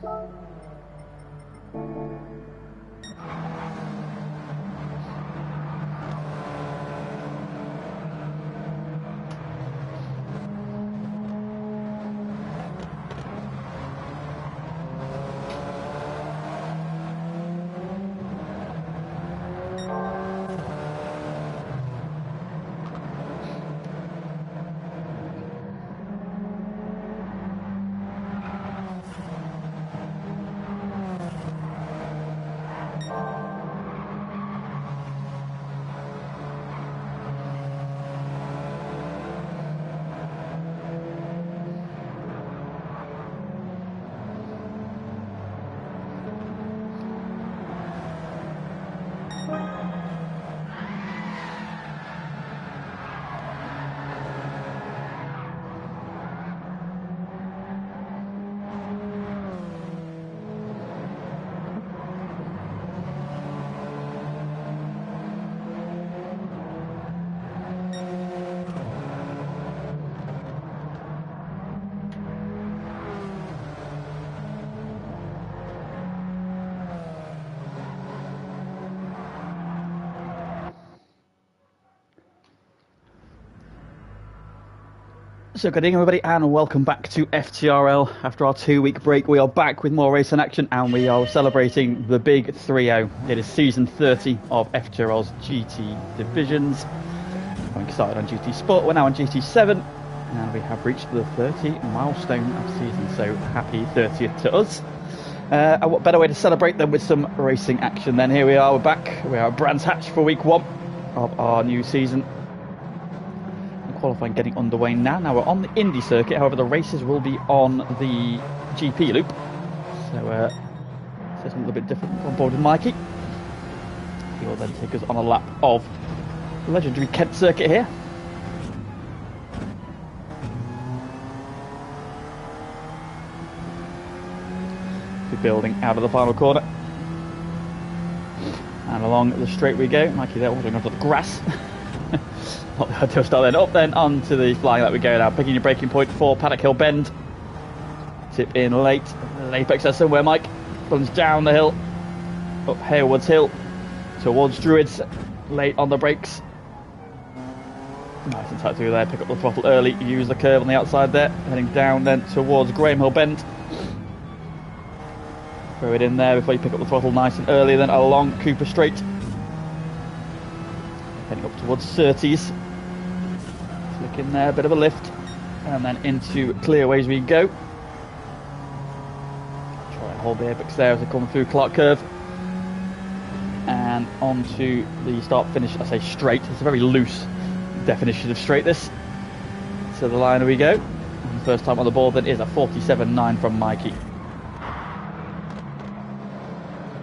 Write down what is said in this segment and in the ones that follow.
So good evening everybody and welcome back to FTRL. After our 2-week break we are back with more racing action and we are celebrating the big 3-0. It is season 30 of FTRL's GT divisions. Having started on GT Sport, we're now on GT7 and we have reached the 30 milestone of season, so happy 30th to us. And what better way to celebrate than with some racing action then. Here we are, we're back, we are at Brands Hatch for week 1 of our new season. Qualifying getting underway now. Now we're on the Indy circuit, however the races will be on the GP loop. So it's a little bit different. On board with Mikey. He will then take us on a lap of the legendary Kent circuit here. We're building out of the final corner. And along the straight we go. Mikey there ordering onto the grass. Just start then up then onto the flying that we go now, picking your braking point for Paddock Hill Bend. Tip in late, apex there somewhere Mike, runs down the hill, up Hayward's Hill, towards Druids, late on the brakes. Nice and tight through there, pick up the throttle early, use the curve on the outside there, heading down then towards Graham Hill Bend. Throw it in there before you pick up the throttle nice and early, then along Cooper Straight. Heading up towards Surtees. Flick in there, a bit of a lift, and then into clearways we go. Try and hold the apex there as we come through Clark Curve. And onto the start finish, I say straight, it's a very loose definition of straight this. So the line we go. And the first time on the board then is a 47.9 from Mikey.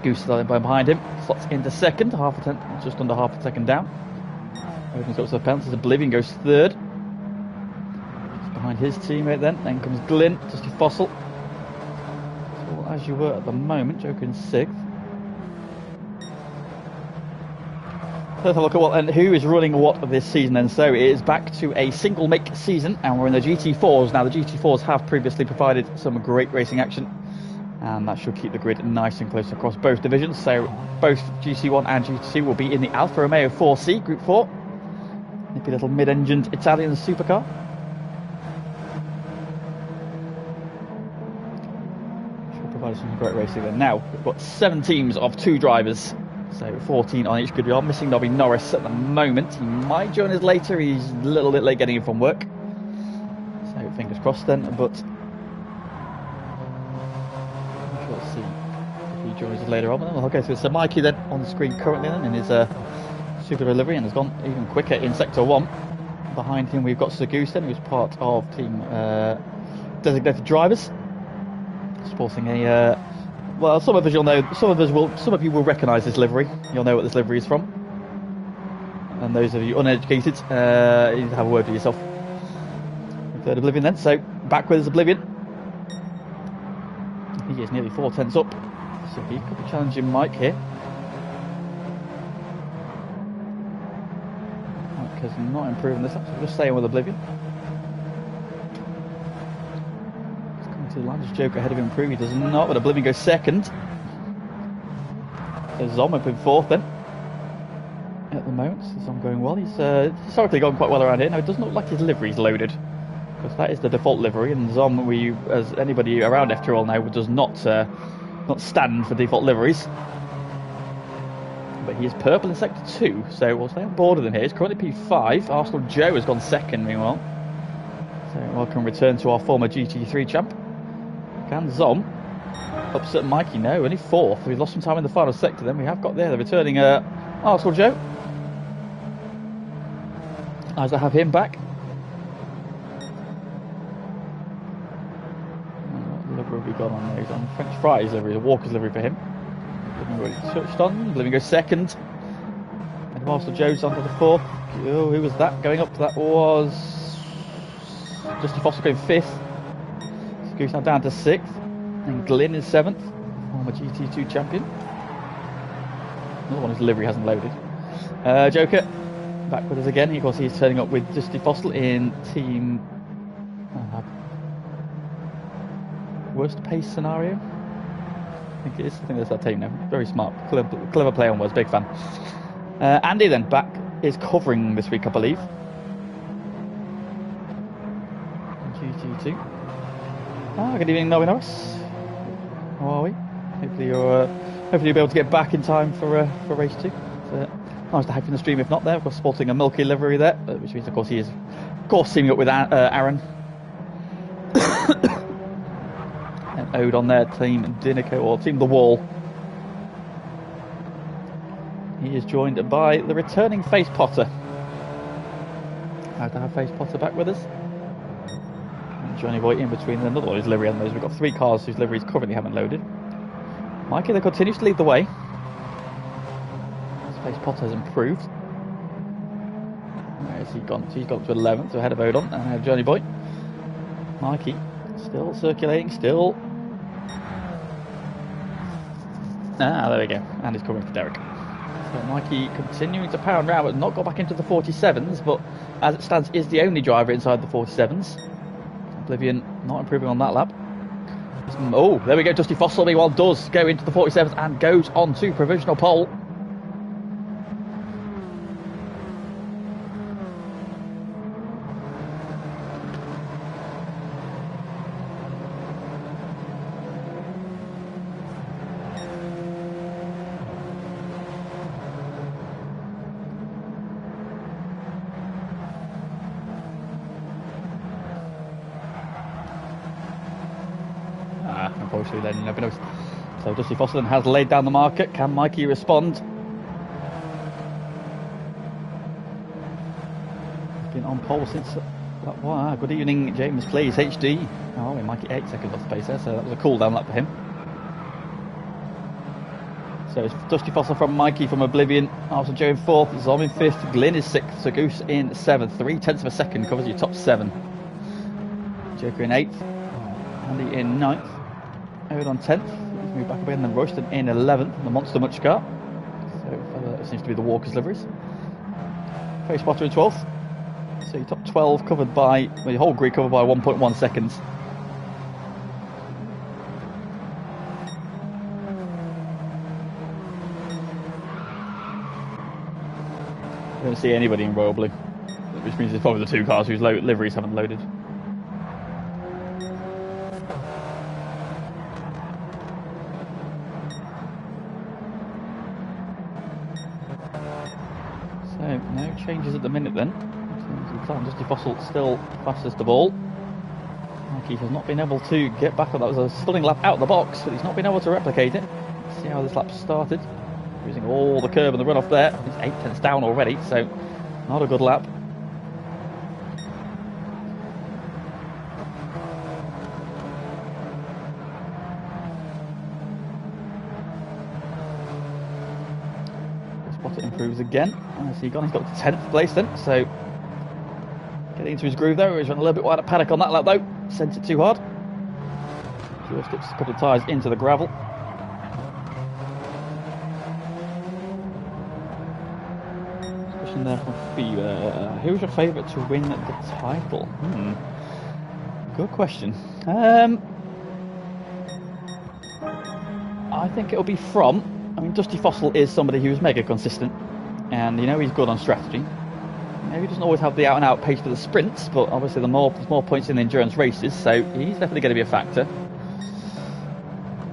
Goose is behind him, slots into second, just under half a second down. Opens up to the penalties, Oblivion goes third. Just behind his teammate then comes Glyn, just a fossil. So as you were at the moment, Joker in 6th. Let's have a look at who is running what this season then. So it is back to a single make season and we're in the GT4s. Now the GT4s have previously provided some great racing action and that should keep the grid nice and close across both divisions. So both GT1 and GT2 will be in the Alfa Romeo 4C Group 4. Nippy little mid-engined Italian supercar. Should provide some great racing then. Now, we've got 7 teams of 2 drivers, so 14 on each grid. We are missing Nobby Norris at the moment. He might join us later, he's a little bit late getting in from work. So fingers crossed then, but we'll see if he joins us later on. I'll go through. So Mikey then on the screen currently then in his super delivery and has gone even quicker in sector 1. Behind him we've got Sagusten, who's part of team designated drivers, sporting a well, some of us you'll know, some of you will recognise this livery. You'll know what this livery is from, and those of you uneducated, you need to have a word with yourself. Third Oblivion then, so back with Oblivion. He is nearly 4 tenths up, so he could be challenging Mike here. Because not improving this up, so just staying with Oblivion. It's coming to the line. Does Joker ahead of him improve? He does not, but Oblivion goes second. So Zom up in fourth then. At the moment, so Zom going well. He's historically gone quite well around here. Now it doesn't look like his livery's loaded, because that is the default livery, and Zom, as anybody around FTRL now, does not stand for default liveries. But he is purple in sector 2, so we'll stay on board with him here. He's currently P5. Arsenal Joe has gone second, meanwhile. So welcome return to our former GT3 champ. Can Zom upset Mikey? No, only fourth. We've lost some time in the final sector then. We have got there the returning Arsenal Joe. Nice to have him back. What livery have we got on there? He's on French fries livery, a Walker's livery for him. Already touched on. Living goes second. And Arsenal Joe's onto the fourth. Oh, who was that going up? That was Justy Foster going fifth. Goose now down to sixth. And Glyn is seventh. Former GT2 champion. Another one whose livery hasn't loaded. Joker back with us again. Of course, he's turning up with Justy Fossil in team worst pace scenario. I think it is. I think that's that team now. Very smart, clever play on words. Big fan. Andy then back is covering this week, I believe. GT2. Good evening, Novi Norris. How are we? Hopefully you'll be able to get back in time for race 2. So, nice to have you in the stream. If not, there, of course, sporting a milky livery there, which means, of course, he is, of course, teaming up with Aaron. And Ode on their team Dinico, or Team The Wall. He is joined by the returning Face Potter. How to have Face Potter back with us. And Johnny Boy in between another one whose livery and those. We've got 3 cars whose liveries currently haven't loaded. Mikey then continues to lead the way. Face Potter has improved. Where has he gone? So he's got to 11th, so ahead of Odon and ahead of Johnny Boy. Mikey still circulating, still. There we go. And he's coming for Derek. So Mikey continuing to pound round, but not got back into the 47s, but as it stands is the only driver inside the 47s. Oblivion not improving on that lap. Oh, there we go. Dusty Fossil meanwhile does go into the 47s and goes on to provisional pole. Unfortunately, then you never know. So Dusty Fossil has laid down the marker. Can Mikey respond? He's been on pole since. Wow, good evening, James. Please, HD. Oh, Mikey 8 seconds off the pace there, so that was a cool down lap for him. So it's Dusty Fossil from Mikey from Oblivion. Also Joe in 4th, Zom in 5th, Glyn is 6th, so Goose in 7th. 0.3 of a second covers your top 7. Joker in 8th, Andy in 9th. Ode on 10th, he's moved back a bit, and then Royston in 11th, the Monster Much car. So it seems to be the Walker's liveries. Face Potter in 12th. So your top 12 covered by, well, your whole grid covered by 1.1 seconds. I don't see anybody in Royal Blue, which means it's probably the 2 cars whose liveries haven't loaded. So, no changes at the minute then. Dusty Fossil still fastest of all. Mikey has not been able to get back on. That was a stunning lap out of the box, but he's not been able to replicate it. Let's see how this lap started. Using all the curb and the runoff there. He's 8 tenths down already, so not a good lap. Spot it improves again. As he's got to 10th place then, so getting into his groove there. He's run a little bit wide at paddock on that lap though. Sent it too hard. Just dips a couple of tyres into the gravel. Question there from Fever. Who's your favourite to win the title? Good question. I think it'll be from. I mean, Dusty Fossil is somebody who's mega consistent, and you know he's good on strategy. Maybe he doesn't always have the out-and-out pace for the sprints, but obviously there's more points in the endurance races, so he's definitely going to be a factor.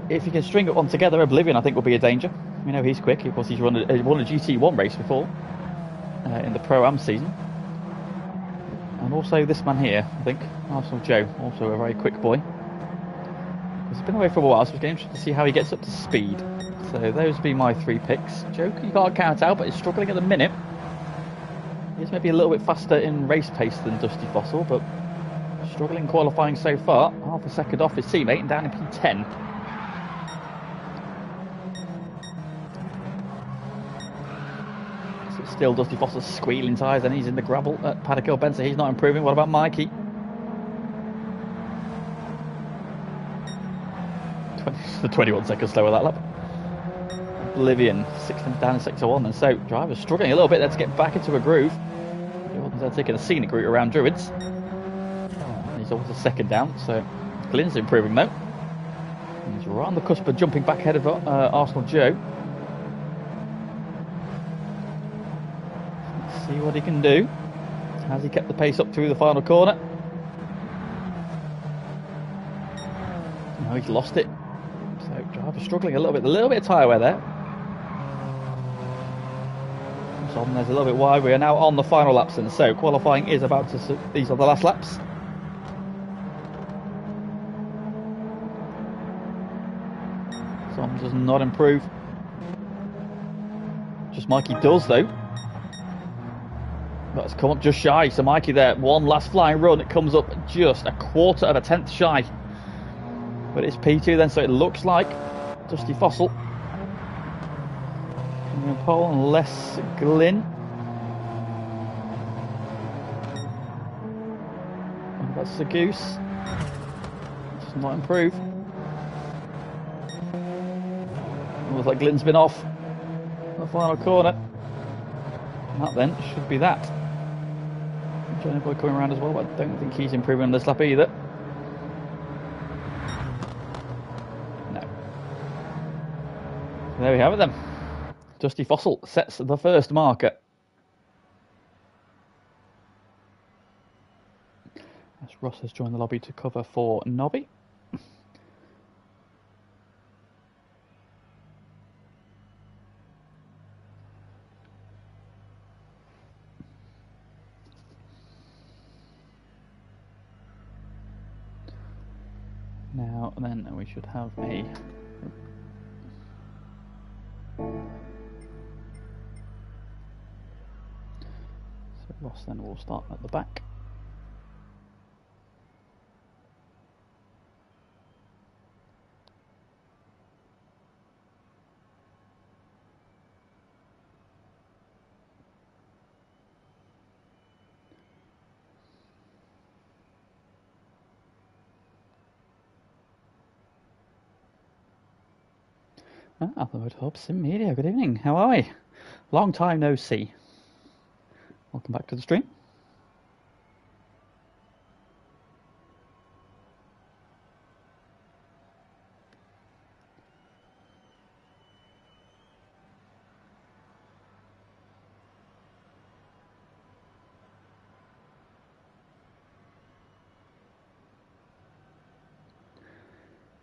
If you can string it on together, Oblivion I think will be a danger. We know he's quick. Of course, he won a GT1 race before in the Pro-Am season. And also this man here, I think, Arsenal Joe, also a very quick boy. He's been away for a while, so it's going to be interesting to see how he gets up to speed. So those would be my 3 picks. Joe, you can't count out, but he's struggling at the minute. He's maybe a little bit faster in race pace than Dusty Fossil, but struggling qualifying so far. Half a second off his teammate and down in P10. So still Dusty Fossil's squealing tyres, and he's in the gravel at Paddock Hill Bend, so he's not improving. What about Mikey? The 21 seconds slower that lap. Oblivion, 6th down in sector 1, and so driver's struggling a little bit there to get back into a groove. Jordan's taking a scenic route around Druids. He's also 2nd down, so Glynn's improving though. He's right on the cusp of jumping back ahead of Arsenal Joe. Let's see what he can do. Has he kept the pace up through the final corner? No, he's lost it. So driver's struggling a little bit of tyre wear there. So there's a little bit wide. We are now on the final laps, and so qualifying is about to. These are the last laps. Tom does not improve. Just Mikey does though. That's come up just shy. So Mikey there, one last flying run. It comes up just a quarter of a tenth shy. But it's P2 then, so it looks like Dusty Fossil coming in pole, unless Glynn. And that's the goose. Does not improve. Looks like Glynn's been off the final corner. And that then should be that. Johnny Boy coming around as well, but I don't think he's improving on this lap either. There we have it then. Dusty Fossil sets the first marker. As Ross has joined the lobby to cover for Nobby. Now then we should have a Ross then will start at the back. Atherwood Hub Sim Media, good evening, how are we? Long time no see. Welcome back to the stream.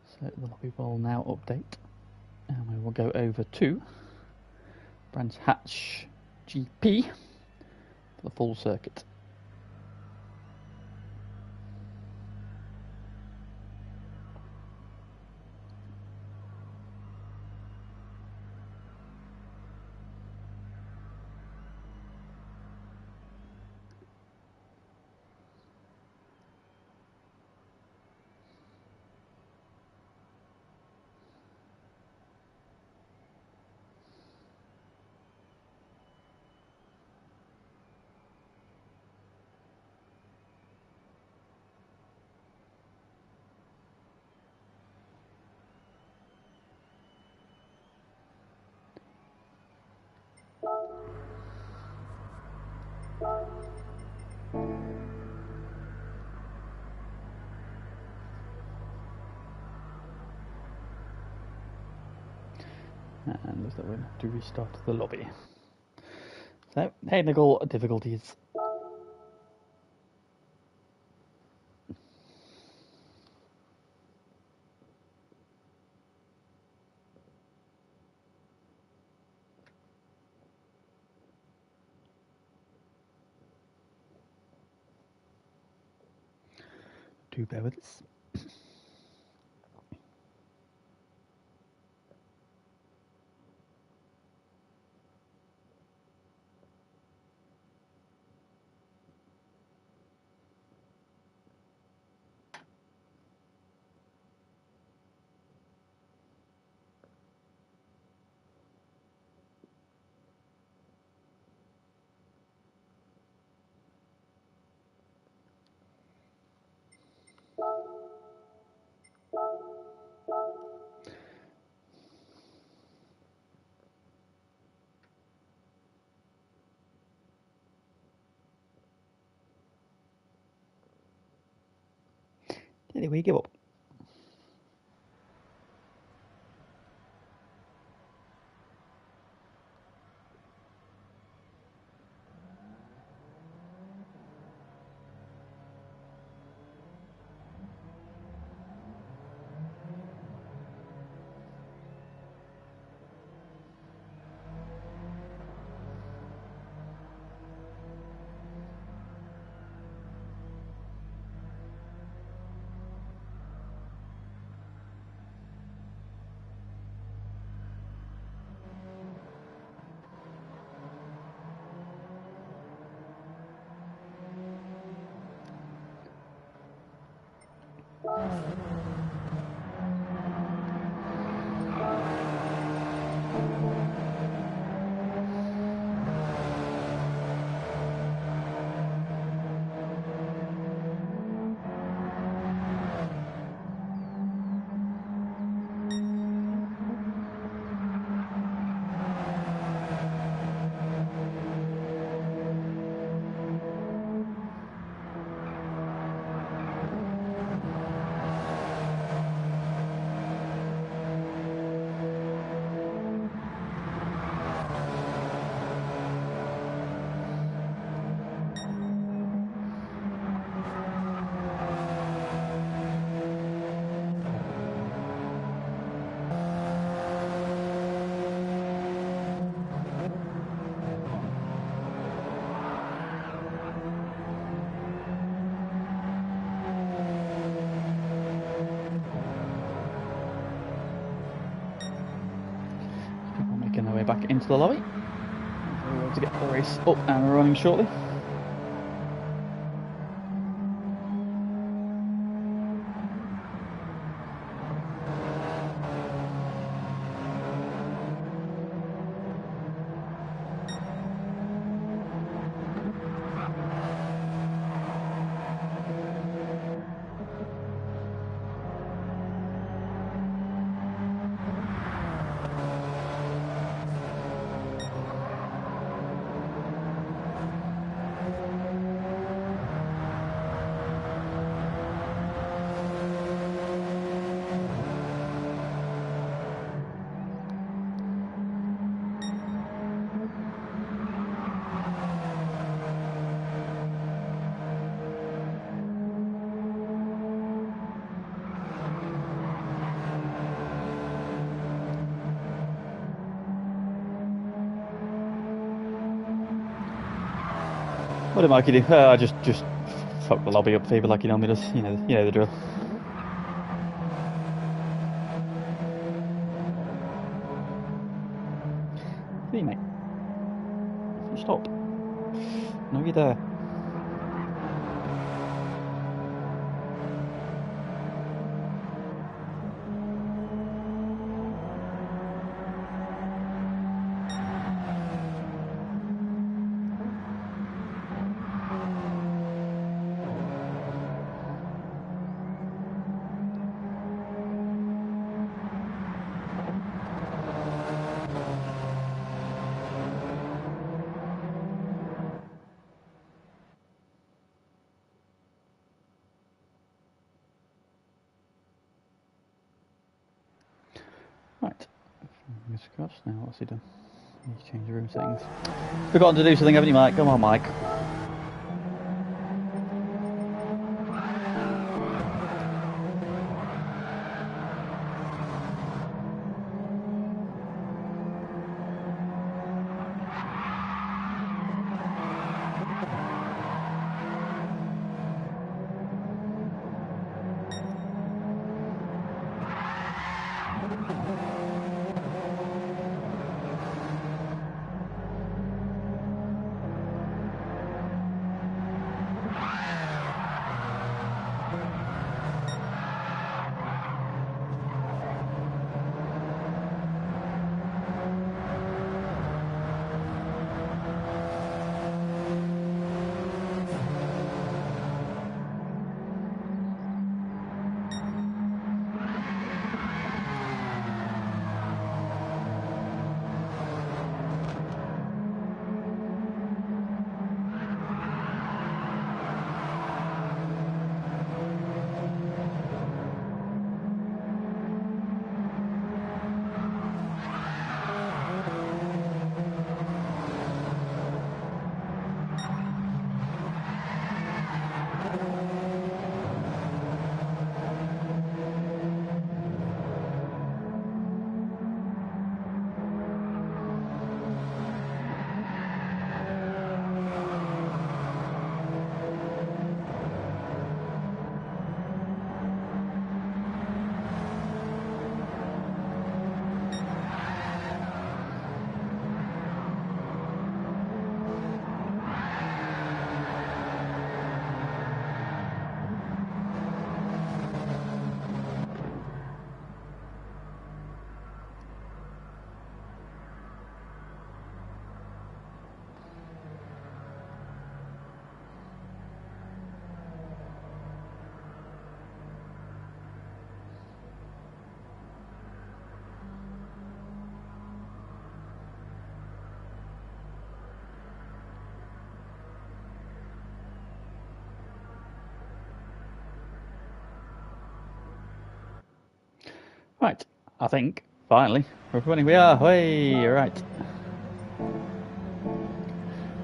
So the lobby will now update, and we will go over to Brands Hatch GP for the full circuit. And looks like we're going to have to restart the lobby. So, technical difficulties. Do bear with us. Anyway, give up. People making their way back into the lobby. We're going to get the race up and running shortly. What did Mikey do? I just fuck the lobby up for you like he normally does. You know the drill. Hey mate, stop. No, you're there. Right, scratch now. What's he done? He's changed the room settings. Forgotten to do something, haven't you, Mike? Come on, Mike. Right, I think, finally, we're running. We are. Hey, right.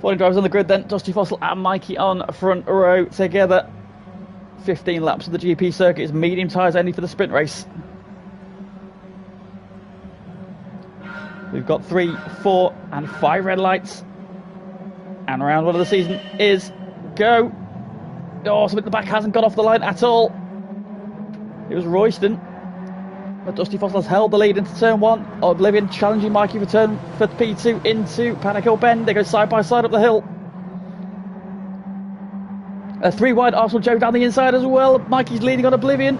14 drivers on the grid then. Dusty Fossil and Mikey on front row together. 15 laps of the GP circuit. It's medium tyres only for the sprint race. We've got 3, 4 and 5 red lights. And round 1 of the season is go. Oh, something at the back hasn't got off the line at all. It was Royston. But Dusty Fossil has held the lead into turn 1. Oblivion challenging Mikey for turn for P2 into Paddock Hill Bend. They go side by side up the hill. A 3 wide Arsenal Joe down the inside as well. Mikey's leading on Oblivion.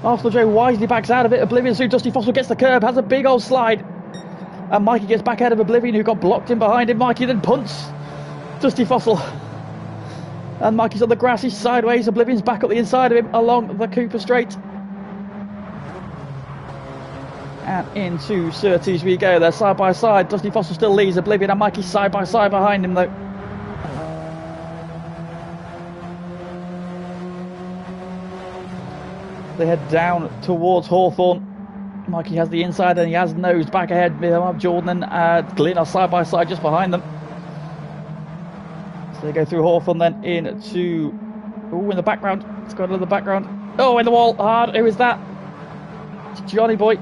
Arsenal Joe wisely backs out of it. Oblivion soon. Dusty Fossil gets the curb, has a big old slide. And Mikey gets back ahead of Oblivion, who got blocked in behind him. Mikey then punts Dusty Fossil. And Mikey's on the grass, he's sideways. Oblivion's back up the inside of him along the Cooper Straight. And into Surtees we go. They're side by side. Dusty Fossil still leads. Oblivion and Mikey side by side behind him though. They head down towards Hawthorne. Mikey has the inside and he has nosed back ahead. Jordan and Glyn are side by side just behind them. So they go through Hawthorne then into... Oh, in the background. It's got another background. Oh, in the wall. Hard. Who is that? It's Johnny Boy.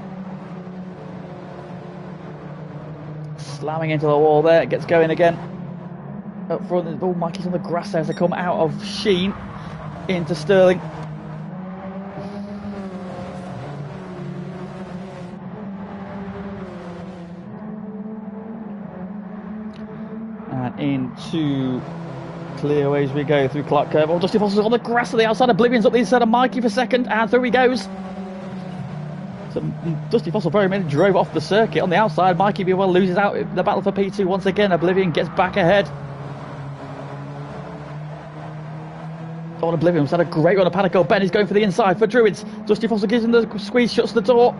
Slamming into the wall there. It gets going again. Up front. Oh, Mikey's on the grass there as they come out of Sheen into Sterling. And into clearways we go through Clark Curve. Oh, Dusty Fossil's on the grass to the outside. Oblivion's up the inside of Mikey for second, and through he goes. So Dusty Fossil very much drove off the circuit on the outside. Mikey well loses out in the battle for P2 once again. Oblivion gets back ahead. Oh, Oblivion's had a great run of Paddock. Ben is going for the inside for Druids. Dusty Fossil gives him the squeeze, shuts the door.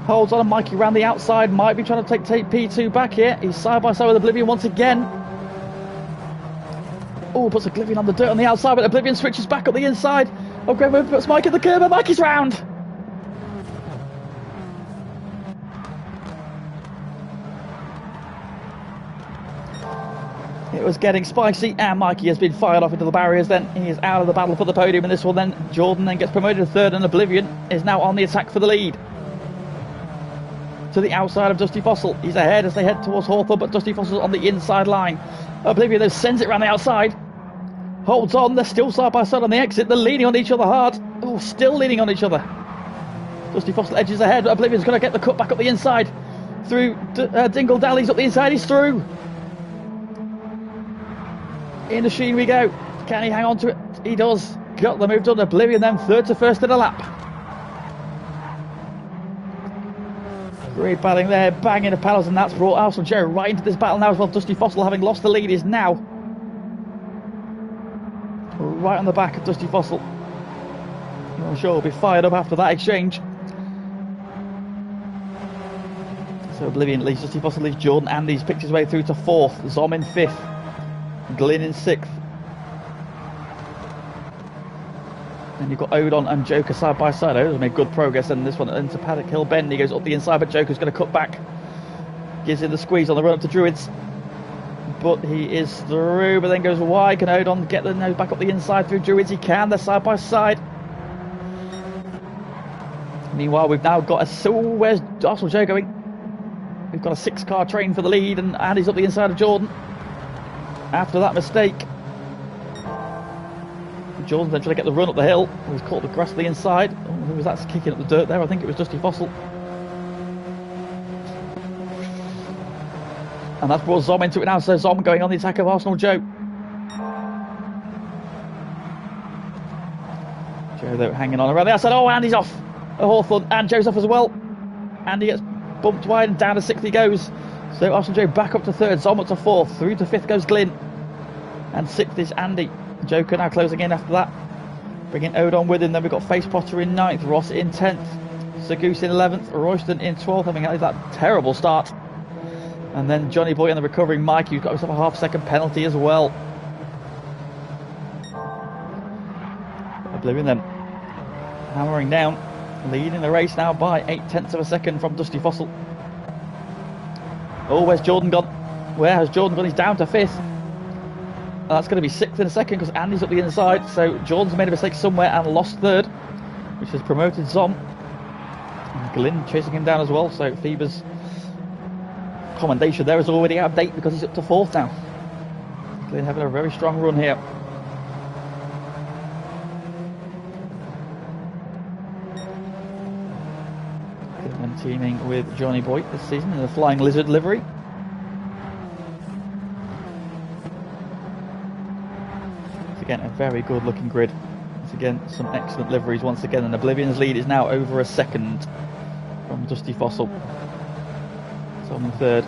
Holds on, Mikey around the outside. Might be trying to take P2 back here. He's side by side with Oblivion once again. Oh, puts Oblivion on the dirt on the outside, but Oblivion switches back up the inside. Oh, Graham puts Mike at the curb, and Mikey's round. It was getting spicy, and Mikey has been fired off into the barriers then. He is out of the battle for the podium in this one then. Jordan then gets promoted to third, and Oblivion is now on the attack for the lead. To the outside of Dusty Fossil. He's ahead as they head towards Hawthorne, but Dusty Fossil's on the inside line. Oblivion though sends it around the outside. Holds on, they're still side by side on the exit. They're leaning on each other hard. Oh, still leaning on each other. Dusty Fossil edges ahead, but Oblivion's going to get the cut back up the inside. Through Dingle Dally's up the inside, he's through. In the sheen we go. Can he hang on to it? He does. Got the move done. Oblivion then third to first in a lap. Great battling there, banging the paddles, and that's brought Arsenal Joe right into this battle now as well. Dusty Fossil, having lost the lead, is now right on the back of Dusty Fossil. I'm sure he'll be fired up after that exchange. So Oblivion leads, Dusty Fossil leaves Jordan, and he's picked his way through to fourth. Zom in fifth. Glyn in sixth. And you've got Odon and Joker side by side. Odon's made good progress, and this one into Paddock Hill Bend. He goes up the inside, but Joker's going to cut back. Gives him the squeeze on the run up to Druids. But he is through, but then goes wide. Can Odon get the nose back up the inside through Druids? He can. They're side by side. Meanwhile, we've now got a... So where's Arsenal Joe going? We've got a 6-car train for the lead, and Andy's up the inside of Jordan. After that mistake, Jordan's then trying to get the run up the hill. He's caught the grass to the inside. Oh, who was that kicking up the dirt there? I think it was Dusty Fossil. And that's brought Zom into it now, so Zom going on the attack of Arsenal Joe. Joe though hanging on around the outside. Oh, Andy's off. Hawthorne, and Joe's off as well. Andy gets bumped wide, and down to 6th he goes. So Arsenal Joe back up to third, Zom up to fourth, through to fifth goes Glyn, and 6th is Andy. Joker now closing in after that, bringing Odon with him. Then we've got Face Potter in 9th, Ross in 10th, Sagoose in 11th, Royston in 12th, having had that terrible start. And then Johnny Boy and the recovering Mike, who's got himself a half-second penalty as well. Oblivion then hammering down, leading the race now by 0.8 of a second from Dusty Fossil. Oh, where's Jordan gone? Where has Jordan gone? He's down to 5th. That's going to be 6th in a second because Andy's up the inside. So Jordan's made a mistake somewhere and lost 3rd, which has promoted Zom. And Glyn chasing him down as well. So Feber's commendation there is already out of date because he's up to 4th now. Glyn having a very strong run here. And teaming with Johnny Boy this season in the Flying Lizard livery. It's again a very good looking grid. It's again some excellent liveries once again, and Oblivion's lead is now over a second from Dusty Fossil. Tom in 3rd,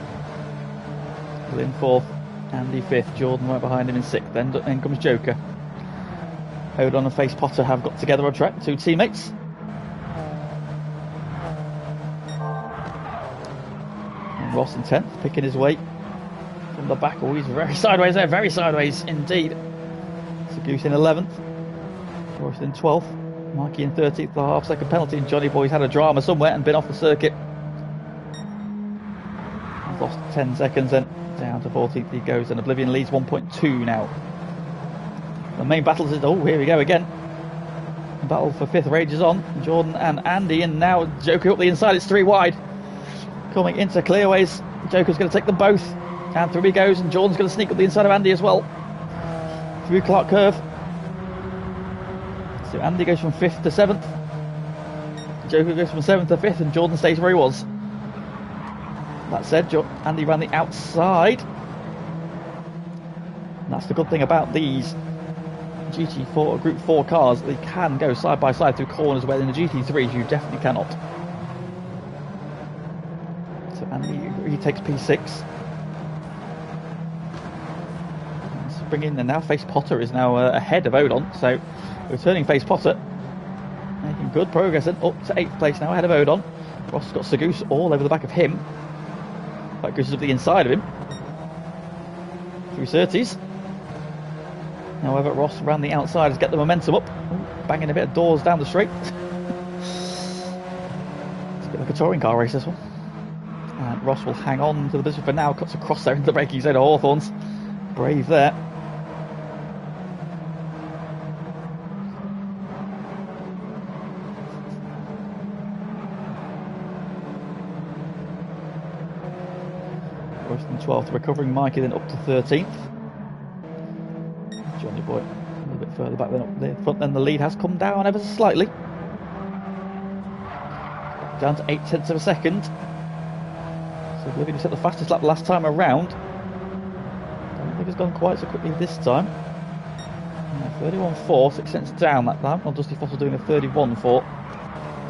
Glyn 4th, Andy 5th, Jordan right behind him in 6th, then comes Joker. Odon and Face Potter have got together on track, 2 teammates. Ross in 10th, picking his way from the back. Oh, he's very sideways there, very sideways indeed. Sagoose in 11th, Royce in 12th, Mikey in 13th, the half-second penalty, and Johnny Boy's had a drama somewhere and been off the circuit. He's lost 10 seconds then, down to 14th he goes, and Oblivion leads 1.2 now. The main battle is, oh, here we go again. Battle for 5th rages on, Jordan and Andy, and now Joker up the inside, it's 3 wide. Coming into clearways, Joker's going to take them both, and through he goes, and Jordan's going to sneak up the inside of Andy as well, through Clark Curve. So Andy goes from 5th to 7th, Joker goes from 7th to 5th, and Jordan stays where he was. That said, Andy ran the outside, and that's the good thing about these GT4 Group 4 cars, they can go side by side through corners where in the GT3s you definitely cannot. So Andy, he takes P6. Let's bring in, and now Face Potter is now ahead of Odon, so returning Face Potter, making good progress and up to 8th place now ahead of Odon. Ross has got Sagoose all over the back of him. That goes up the inside of him. Through 30s. However, Ross ran the outside to get the momentum up. Ooh, banging a bit of doors down the straight. It's a bit like a touring car race, this one. And Ross will hang on to the position for now. Cuts across there into the braking zone of Hawthorns. brave there. Worse than 12th, recovering Mikey then up to 13th. Johnny Boy a little bit further back than up the front, then the lead has come down ever so slightly. Down to 0.8 of a second. So Oblivion set the fastest lap last time around. Don't think it's gone quite so quickly this time. Yeah, 31.4, 6 cents down that time. While Dusty Fossil doing a 31.4.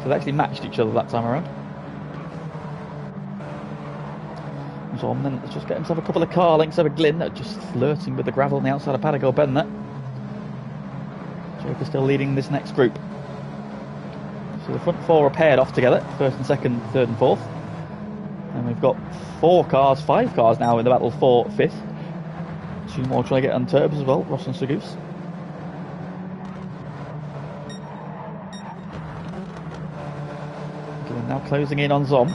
So they actually matched each other that time around. Zom then let's just get himself a couple of car lengths over Glyn, just flirting with the gravel on the outside of Paddock Bend there. Joker still leading this next group. So the front four are paired off together, first and second, third and fourth. And we've got 5 cars now in the battle for fifth. 2 more trying to get on turbos as well, Ross and Sagoose. Glyn now closing in on Zom.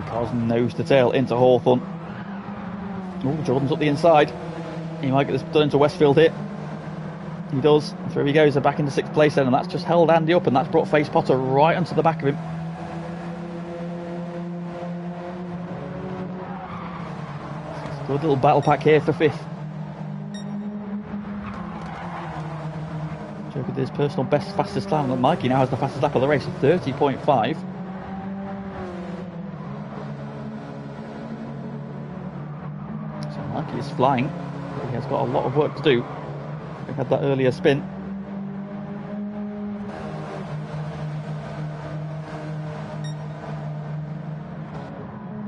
Cars nose to tail into Hawthorn. Oh, Jordan's up the inside. He might get this done into Westfield here. He does. Through he goes. They're back into 6th place then, and that's just held Andy up, and that's brought Face Potter right onto the back of him. It's a good little battle pack here for 5th. Joker did his personal best fastest lap, and Mikey now has the fastest lap of the race at 30.5. Mikey is flying. He has got a lot of work to do. He had that earlier spin.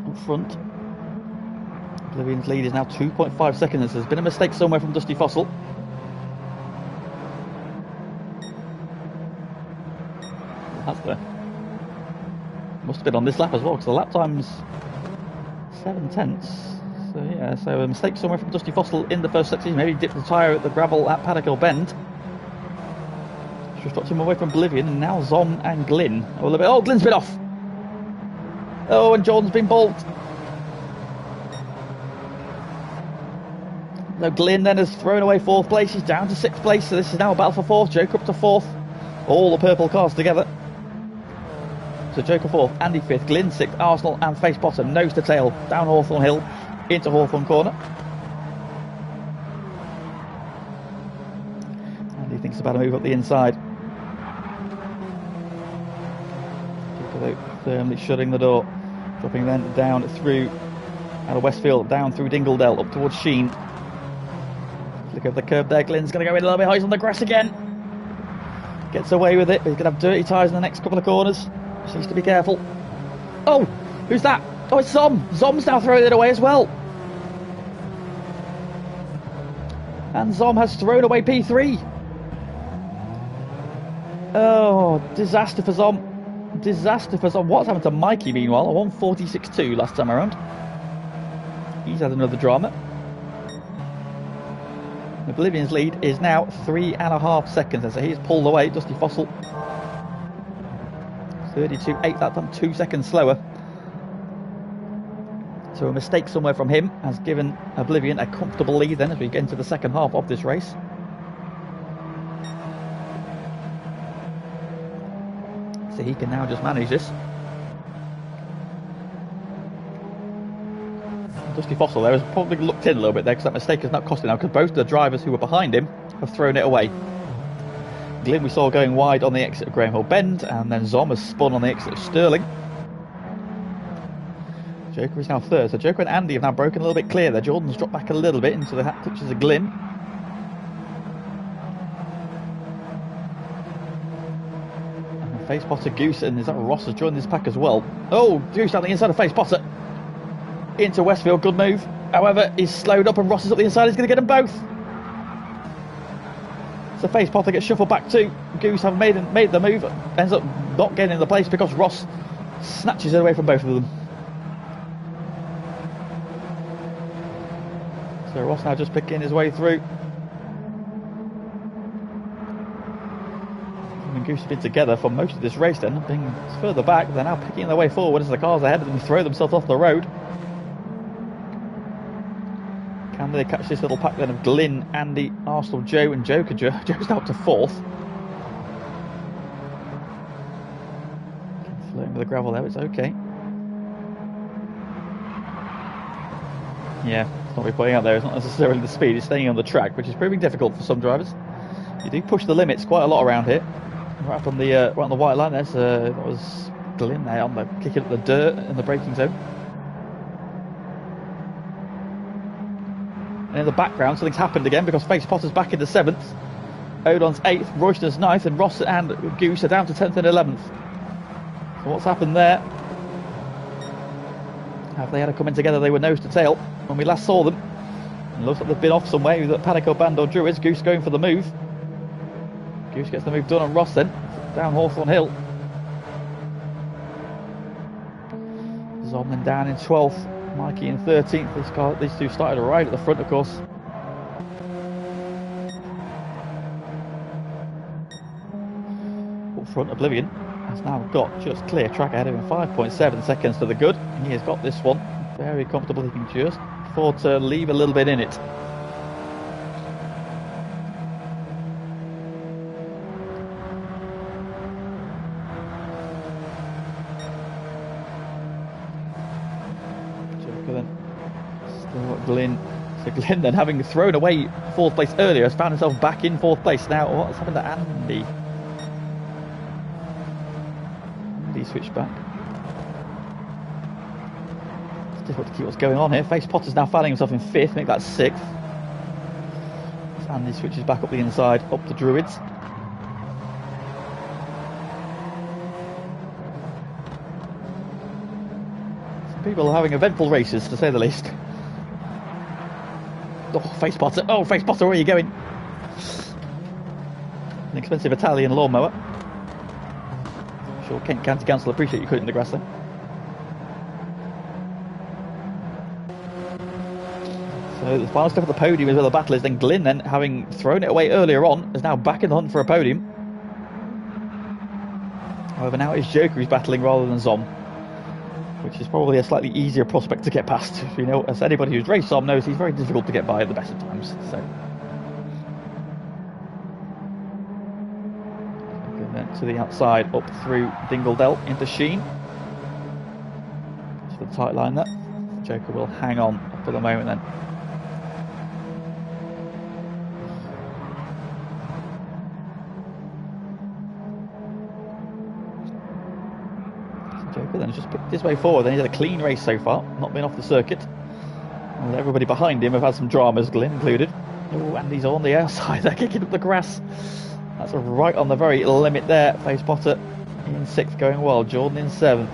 Up front, Oblivion's lead is now 2.5 seconds. There's been a mistake somewhere from Dusty Fossil. That's there. Must have been on this lap as well, because the lap time's 7 tenths. So yeah, so a mistake somewhere from Dusty Fossil in the first section. Maybe dipped the tyre at the gravel at Paddock Bend. Just dropped him away from Oblivion, and now Zom and Glyn. Oh, Glyn's been off. Oh, and Jordan's been balked. No, Glyn then has thrown away 4th place. He's down to 6th place. So this is now a battle for 4th. Joker up to 4th. All the purple cars together. So Joker 4th, Andy 5th, Glyn 6th, Arsenal and Face Potter nose to tail down Hawthorn Hill into Hawthorn Corner. Andy thinks about a move up the inside. Joker firmly shutting the door, dropping then down through out of Westfield, down through Dingledale up towards Sheen. Look over the curb there. Glyn's going to go in a little bit high. He's on the grass again. Gets away with it, but he's going to have dirty tyres in the next couple of corners. Just needs to be careful. Oh, who's that? Oh, it's Zom. Zom's now throwing it away as well. And Zom has thrown away P3. Oh, disaster for Zom. Disaster for Zom. What's happened to Mikey meanwhile? A 1:46.2 last time around. He's had another drama. Oblivion's lead is now 3.5 seconds. So he's pulled away. Dusty Fossil 32.8, that time 2 seconds slower. So a mistake somewhere from him has given Oblivion a comfortable lead then as we get into the second half of this race. So he can now just manage this. Dusty Fossil there has probably looked in a little bit there because that mistake has not cost him now, because both the drivers who were behind him have thrown it away. Glyn we saw going wide on the exit of Graham Hill Bend, and then Zom has spun on the exit of Stirling. Joker is now 3rd, so Joker and Andy have now broken a little bit clear there. Jordan's dropped back a little bit into the hat touches of Glyn. And Face Potter, Goose, and is that Ross has joined this pack as well. Oh, Goose down the inside of Face Potter. Into Westfield, good move. However, he's slowed up and Ross is up the inside, he's going to get them both. So Face Potter gets shuffled back too. Goose have made the move, ends up not getting in the place because Ross snatches it away from both of them. So Ross now just picking his way through. And Goose have been together for most of this race then, being further back. They're now picking their way forward as the cars ahead of them throw themselves off the road. Can they catch this little pack then of Glyn, Andy, Arsenal, Joe and Joker? Joe's now up to 4th. Flirting with the gravel there, it's okay. Yeah, it's not really putting out there, it's not necessarily the speed, it's staying on the track, which is proving difficult for some drivers. You do push the limits quite a lot around here. Right up on the right on the white line, that was Glyn there on the kicking up the dirt in the braking zone. And in the background, something's happened again because Face Potter's back into 7th, Odon's 8th, Royster's 9th, and Ross and Goose are down to 10th and 11th. So what's happened there? Have they had to come in together? They were nose to tail when we last saw them. It looks like they've been off somewhere, either Panico Band or Druids. Goose going for the move. Goose gets the move done on Ross then, down Hawthorne Hill. Zomlin down in 12th, Mikey in 13th. These two started right at the front, of course. Up front, Oblivion has now got just clear track ahead of him, 5.7 seconds to the good. And he has got this one very comfortable. He can just afford to leave a little bit in it. Glyn. So Glyn then, having thrown away 4th place earlier, has found himself back in 4th place. Now what's happened to Andy? He switched back. It's difficult to keep what's going on here. Face Potter's now finding himself in 5th, make that 6th. As Andy switches back up the inside, up to Druids. Some people are having eventful races, to say the least. Oh, Face Potter. Oh, Face Potter, where are you going? An expensive Italian lawnmower. I'm sure Kent County Council appreciate you cutting the grass there. So the final step of the podium is where the battle is. Then Glyn, then, having thrown it away earlier on, is now back in the hunt for a podium. However, now it's Joker who's battling rather than Zom, which is probably a slightly easier prospect to get past. You know, as anybody who's raced Zom knows, he's very difficult to get by at the best of times. So, and then to the outside, up through Dingledell into Sheen. Just for the tight line there. Joker will hang on for the moment then. Joker then has just picked his way forward. Then he's had a clean race so far, not been off the circuit. And everybody behind him have had some dramas, Glyn included. Oh, and he's on the outside, they're kicking up the grass. That's right on the very limit there. Face Potter in 6th going well, Jordan in 7th.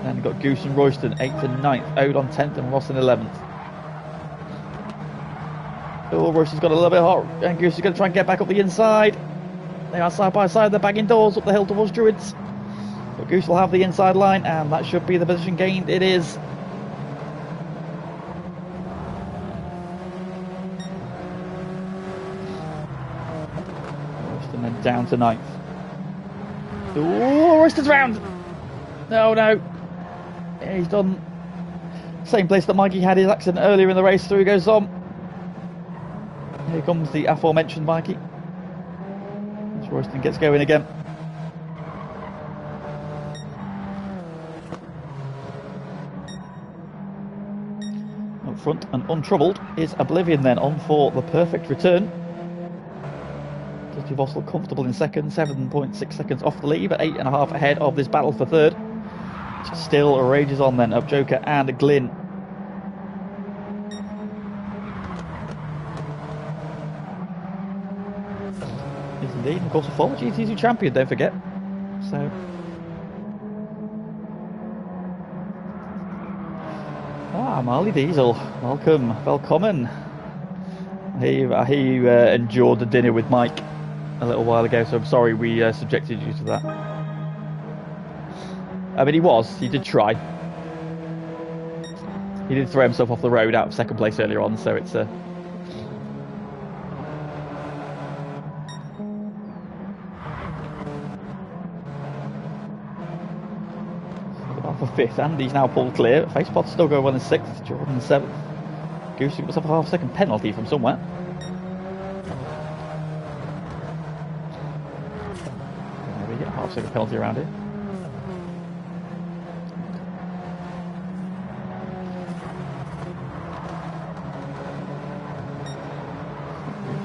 Then you've got Goose and Royston 8th and 9th, Odon 10th and Ross in 11th. Oh, Royston's got a little bit hot, and Goose is going to try and get back up the inside. They are side by side, they're banging doors up the hill towards Druids. But Goose will have the inside line, and that should be the position gained. It is. Royston then down to 9th. Oh, Royston's round! No, no. Yeah, he's done same place that Mikey had his accident earlier in the race. Through goes Zom. Here comes the aforementioned Mikey. As Royston gets going again. Up front and untroubled is Oblivion then, on for the perfect return. Dusty Vossel comfortable in 2nd, 7.6 seconds off the lead, but 8.5 ahead of this battle for 3rd. Which still rages on then of Joker and Glyn. Yes, indeed, of course, a former GT2 champion, don't forget. So, Marley Diesel, welcome. I hear you endured the dinner with Mike a little while ago, so I'm sorry we subjected you to that. I mean, he did try. He did throw himself off the road out of 2nd place earlier on, so it's for 5th. Andy's now pulled clear. Facepod's still going well in 6th. Jordan 7th. Goose gets up a half-second penalty from somewhere. There we get a half-second penalty around here.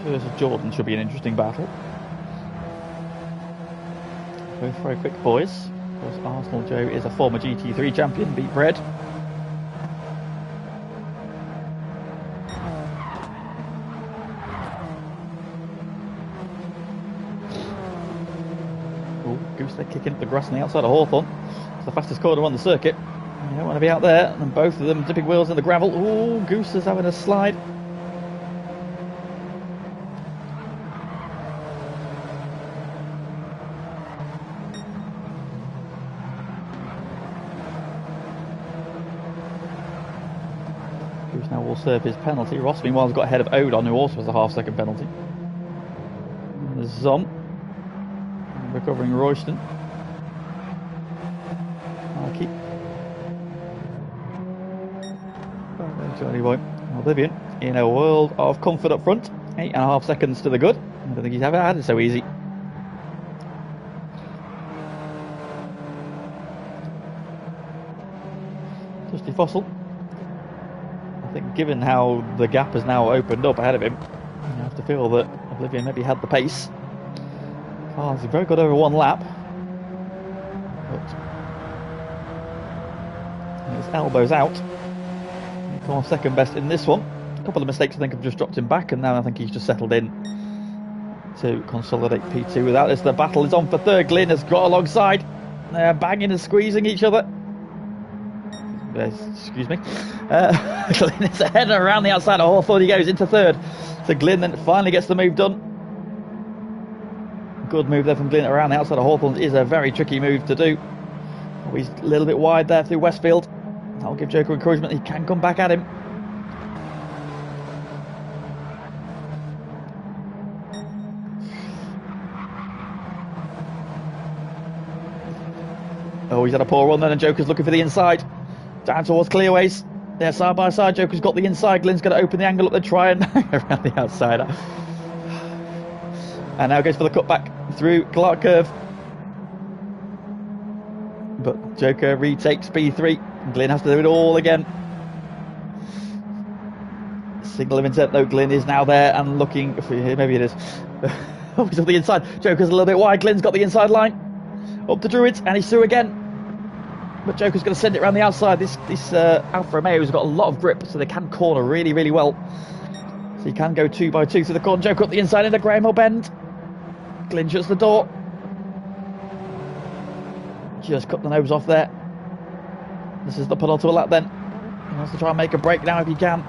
Versus Jordan should be an interesting battle. Both very quick boys. Of course, Arsenal Joe is a former GT3 champion, beat Bread. Oh, Goose there kicking up the grass on the outside of Hawthorn. It's the fastest corner on the circuit. You don't want to be out there, and both of them dipping wheels in the gravel. Oh, Goose is having a slide. Now will serve his penalty. Ross meanwhile has got ahead of Odon, who also has a half-second penalty. And there's Zom recovering Royston. Markey. Johnny Boy. Oblivion in a world of comfort up front. 8.5 seconds to the good. I don't think he's ever had it so easy. Dusty Fossil. I think given how the gap has now opened up ahead of him, you have to feel that Oblivion maybe had the pace. Oh, he's very good over one lap. But his elbow's out. He's gone second best in this one. A couple of mistakes I think have just dropped him back, and now I think he's just settled in to consolidate P2 without this. The battle is on for third. Glyn has got alongside. They're banging and squeezing each other. Excuse me. Glyn is ahead around the outside of Hawthorn. He goes into third. So Glyn then finally gets the move done. Good move there from Glyn around the outside of Hawthorn. Is a very tricky move to do. Oh, he's a little bit wide there through Westfield. That'll give Joker encouragement. He can come back at him. Oh, he's had a poor run then, and Joker's looking for the inside. Down towards Clearways. They're side by side. Joker's got the inside. Glyn's going to open the angle up there, try and around the outside. And now goes for the cutback through Clark Curve. But Joker retakes P3. Glyn has to do it all again. Signal of intent though. Glyn is now there and looking for, maybe it is. Oh, he's on the inside. Joker's a little bit wide. Glyn's got the inside line. Up to Druids, and he's through again. But Joker's going to send it around the outside. This Alfa Romeo's got a lot of grip, so they can corner really, really well. So he can go 2 by 2 through the corner. Joker up the inside into Graham Hill Bend. Glyn shuts the door. Just cut the nose off there. This is the penultimate lap then. He wants to try and make a break now if he can.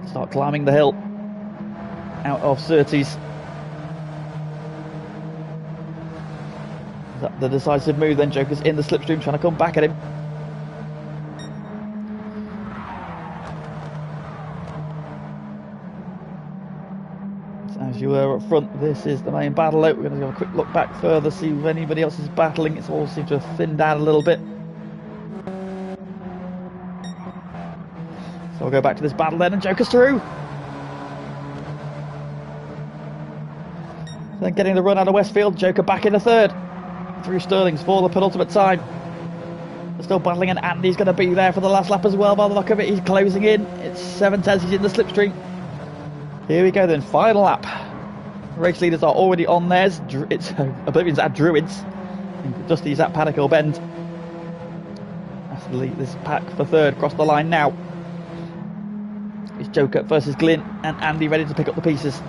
Start climbing the hill. Out of Surtees. Is that the decisive move then? Joker's in the slipstream trying to come back at him. So as you were up front, this is the main battle out. We're going to have a quick look back further, see if anybody else is battling. It's all seemed to have thinned out a little bit. So we'll go back to this battle then, and Joker's through. Then getting the run out of Westfield, Joker back in the third. Through Sterling's for the penultimate time. They're still battling, and Andy's going to be there for the last lap as well by the look of it. He's closing in. It's 7:10. He's in the slipstream. Here we go then, final lap. Race leaders are already on theirs. It's Oblivion's at Druids. Dusty's at Paddock Hill Bend. That's the lead. This pack for third across the line now. It's Joker versus Glyn, and Andy ready to pick up the pieces.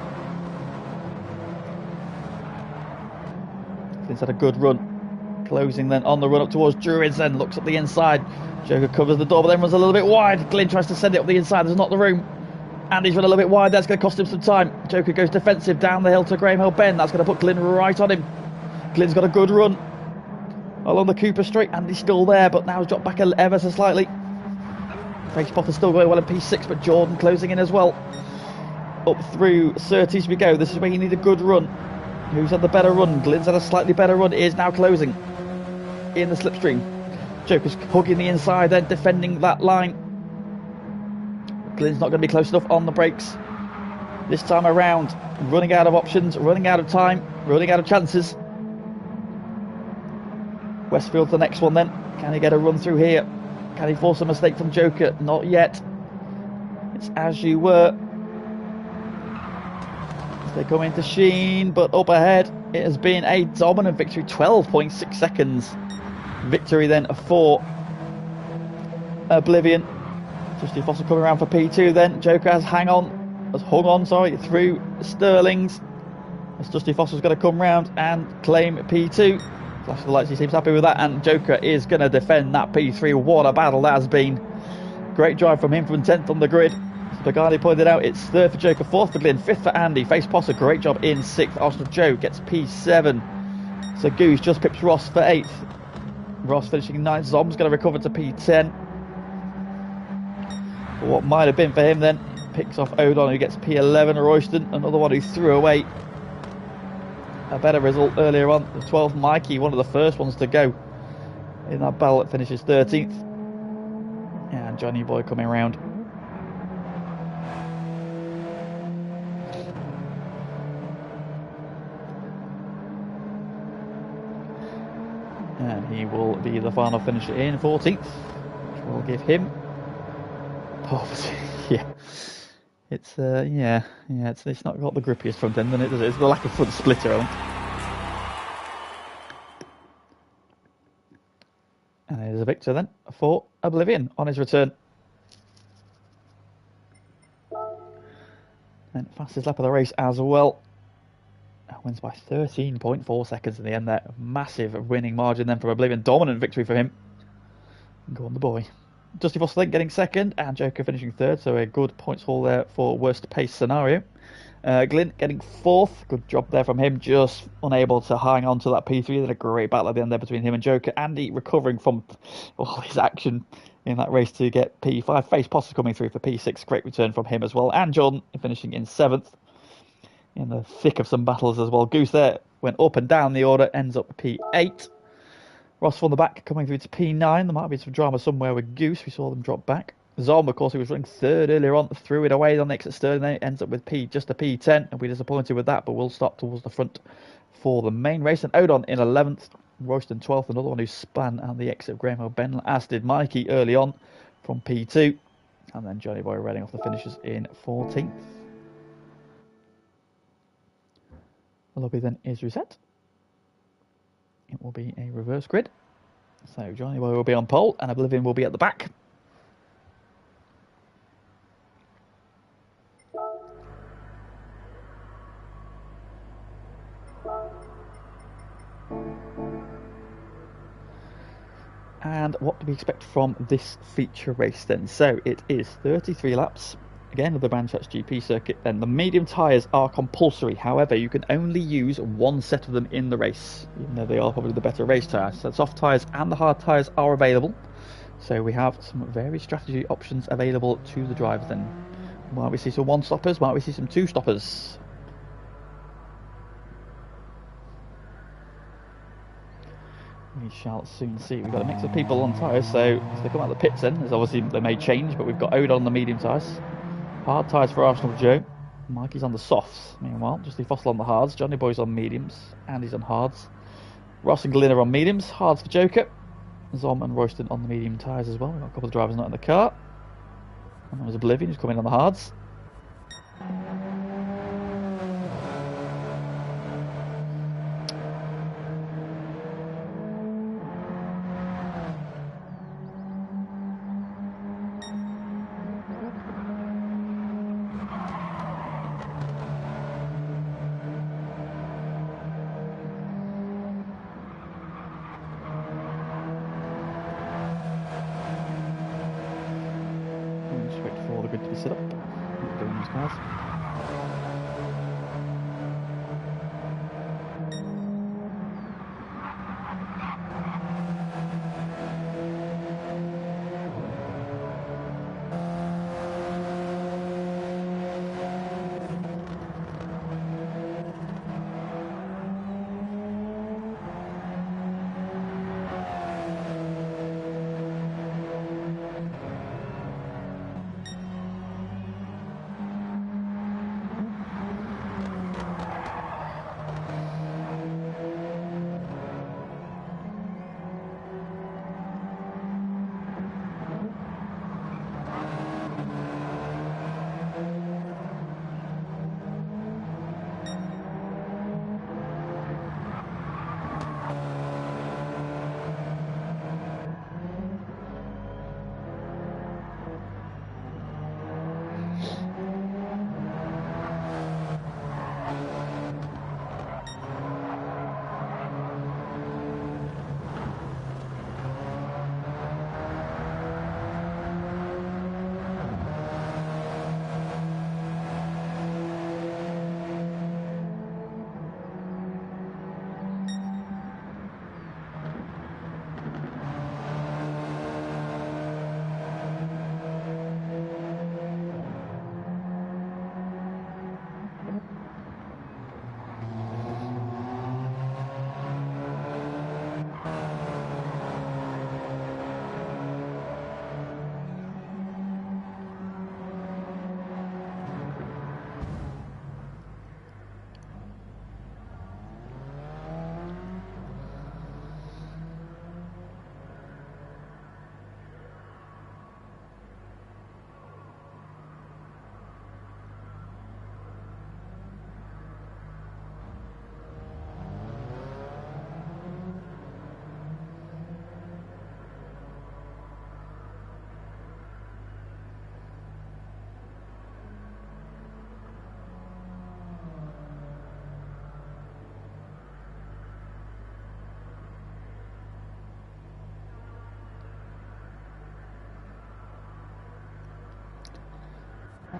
Glyn's had a good run. Closing then on the run up towards Druids, then looks up the inside. Joker covers the door, but then runs a little bit wide. Glyn tries to send it up the inside. There's not the room. Andy's run a little bit wide. That's going to cost him some time. Joker goes defensive down the hill to Graham Hill Bend. That's going to put Glyn right on him. Glyn's got a good run along the Cooper Street. Andy's still there, but now he's dropped back ever so slightly. Face Potter's still going well in P6, but Jordan closing in as well. Up through Surtees we go. This is where you need a good run. Who's had the better run? Glyn's had a slightly better run. It is now closing. in the slipstream. Joker's hugging the inside then, defending that line. Glenn's not going to be close enough on the brakes this time around. Running out of options, running out of time, running out of chances. Westfield's the next one then. Can he get a run through here? Can he force a mistake from Joker? Not yet. It's as you were. They come into Sheen, but up ahead it has been a dominant victory. 12.6 seconds victory then for Oblivion. Justy Foster coming around for P2 then. Joker has hung on through Sterling's. As Justy Foster's going to come round and claim P2. Flash of the lights, he seems happy with that, and Joker is going to defend that P3. What a battle that has been. Great drive from him from 10th on the grid. As Pagani pointed out, it's 3rd for Joker, 4th for Glyn, 5th for Andy. Face Potter, great job in 6th. Arsenal Joe gets P7. So Goose just pips Ross for 8th. Ross finishing 9th. Zom's going to recover to P10. But what might have been for him then, picks off Odon, who gets P11. Royston, another one who threw away a better result earlier on. The 12th, Mikey, one of the first ones to go in that battle, that finishes 13th. And Johnny Boy coming around. And he will be the final finisher in 14th, which will give him poverty. Yeah. It's it's not got the grippiest front end, and it does. It's the lack of front splitter element. And there's a victor then for Oblivion on his return. And fastest lap of the race as well. Wins by 13.4 seconds in the end there. Massive winning margin then from Oblivion. Dominant victory for him. Go on the boy. Dusty Foster getting 2nd and Joker finishing 3rd, so a good points haul there for worst pace scenario. Glyn getting 4th, good job there from him, just unable to hang on to that P3. They had a great battle at the end there between him and Joker. Andy recovering from all his action in that race to get P5. Face Potter coming through for P6, great return from him as well. And Jordan finishing in 7th in the thick of some battles as well. Goose there went up and down the order, ends up P8. Ross from the back coming through to P9. There might be some drama somewhere with Goose. We saw them drop back. Zom, of course, who was running 3rd earlier on, threw it away on the exit Sterling. Then it ends up with just a P10. And we're disappointed with that, but we'll stop towards the front for the main race. And Odon in 11th, Royston 12th, another one who span at the exit of Graham O'Ben, as did Mikey early on from P2. And then Johnny Boy running off the finishers in 14th. The lobby then is reset. It will be a reverse grid. So Johnny Boy will be on pole and Oblivion will be at the back. And what do we expect from this feature race then? So it is 33 laps. Again, with the Branchouts GP circuit, then the medium tyres are compulsory. However, you can only use one set of them in the race, even though they are probably the better race tyres. So soft tyres and the hard tyres are available. So we have some various strategy options available to the drivers then. Might we see some one stoppers? Might we see some two stoppers? We shall soon see. We've got a mix of people on tyres, so as they come out of the pits then, there's obviously they may change, but we've got Odon on the medium tyres. Hard tyres for Arsenal Joe. Mikey's on the softs. Meanwhile, Justy Fossil on the hards. Johnny Boy's on mediums. Andy's on hards. Ross and Glyn are on mediums. Hards for Joker. Zom and Royston on the medium tyres as well. We've got a couple of drivers not in the car. And there's Oblivion who's coming on the hards. Sit up. Doing these cars.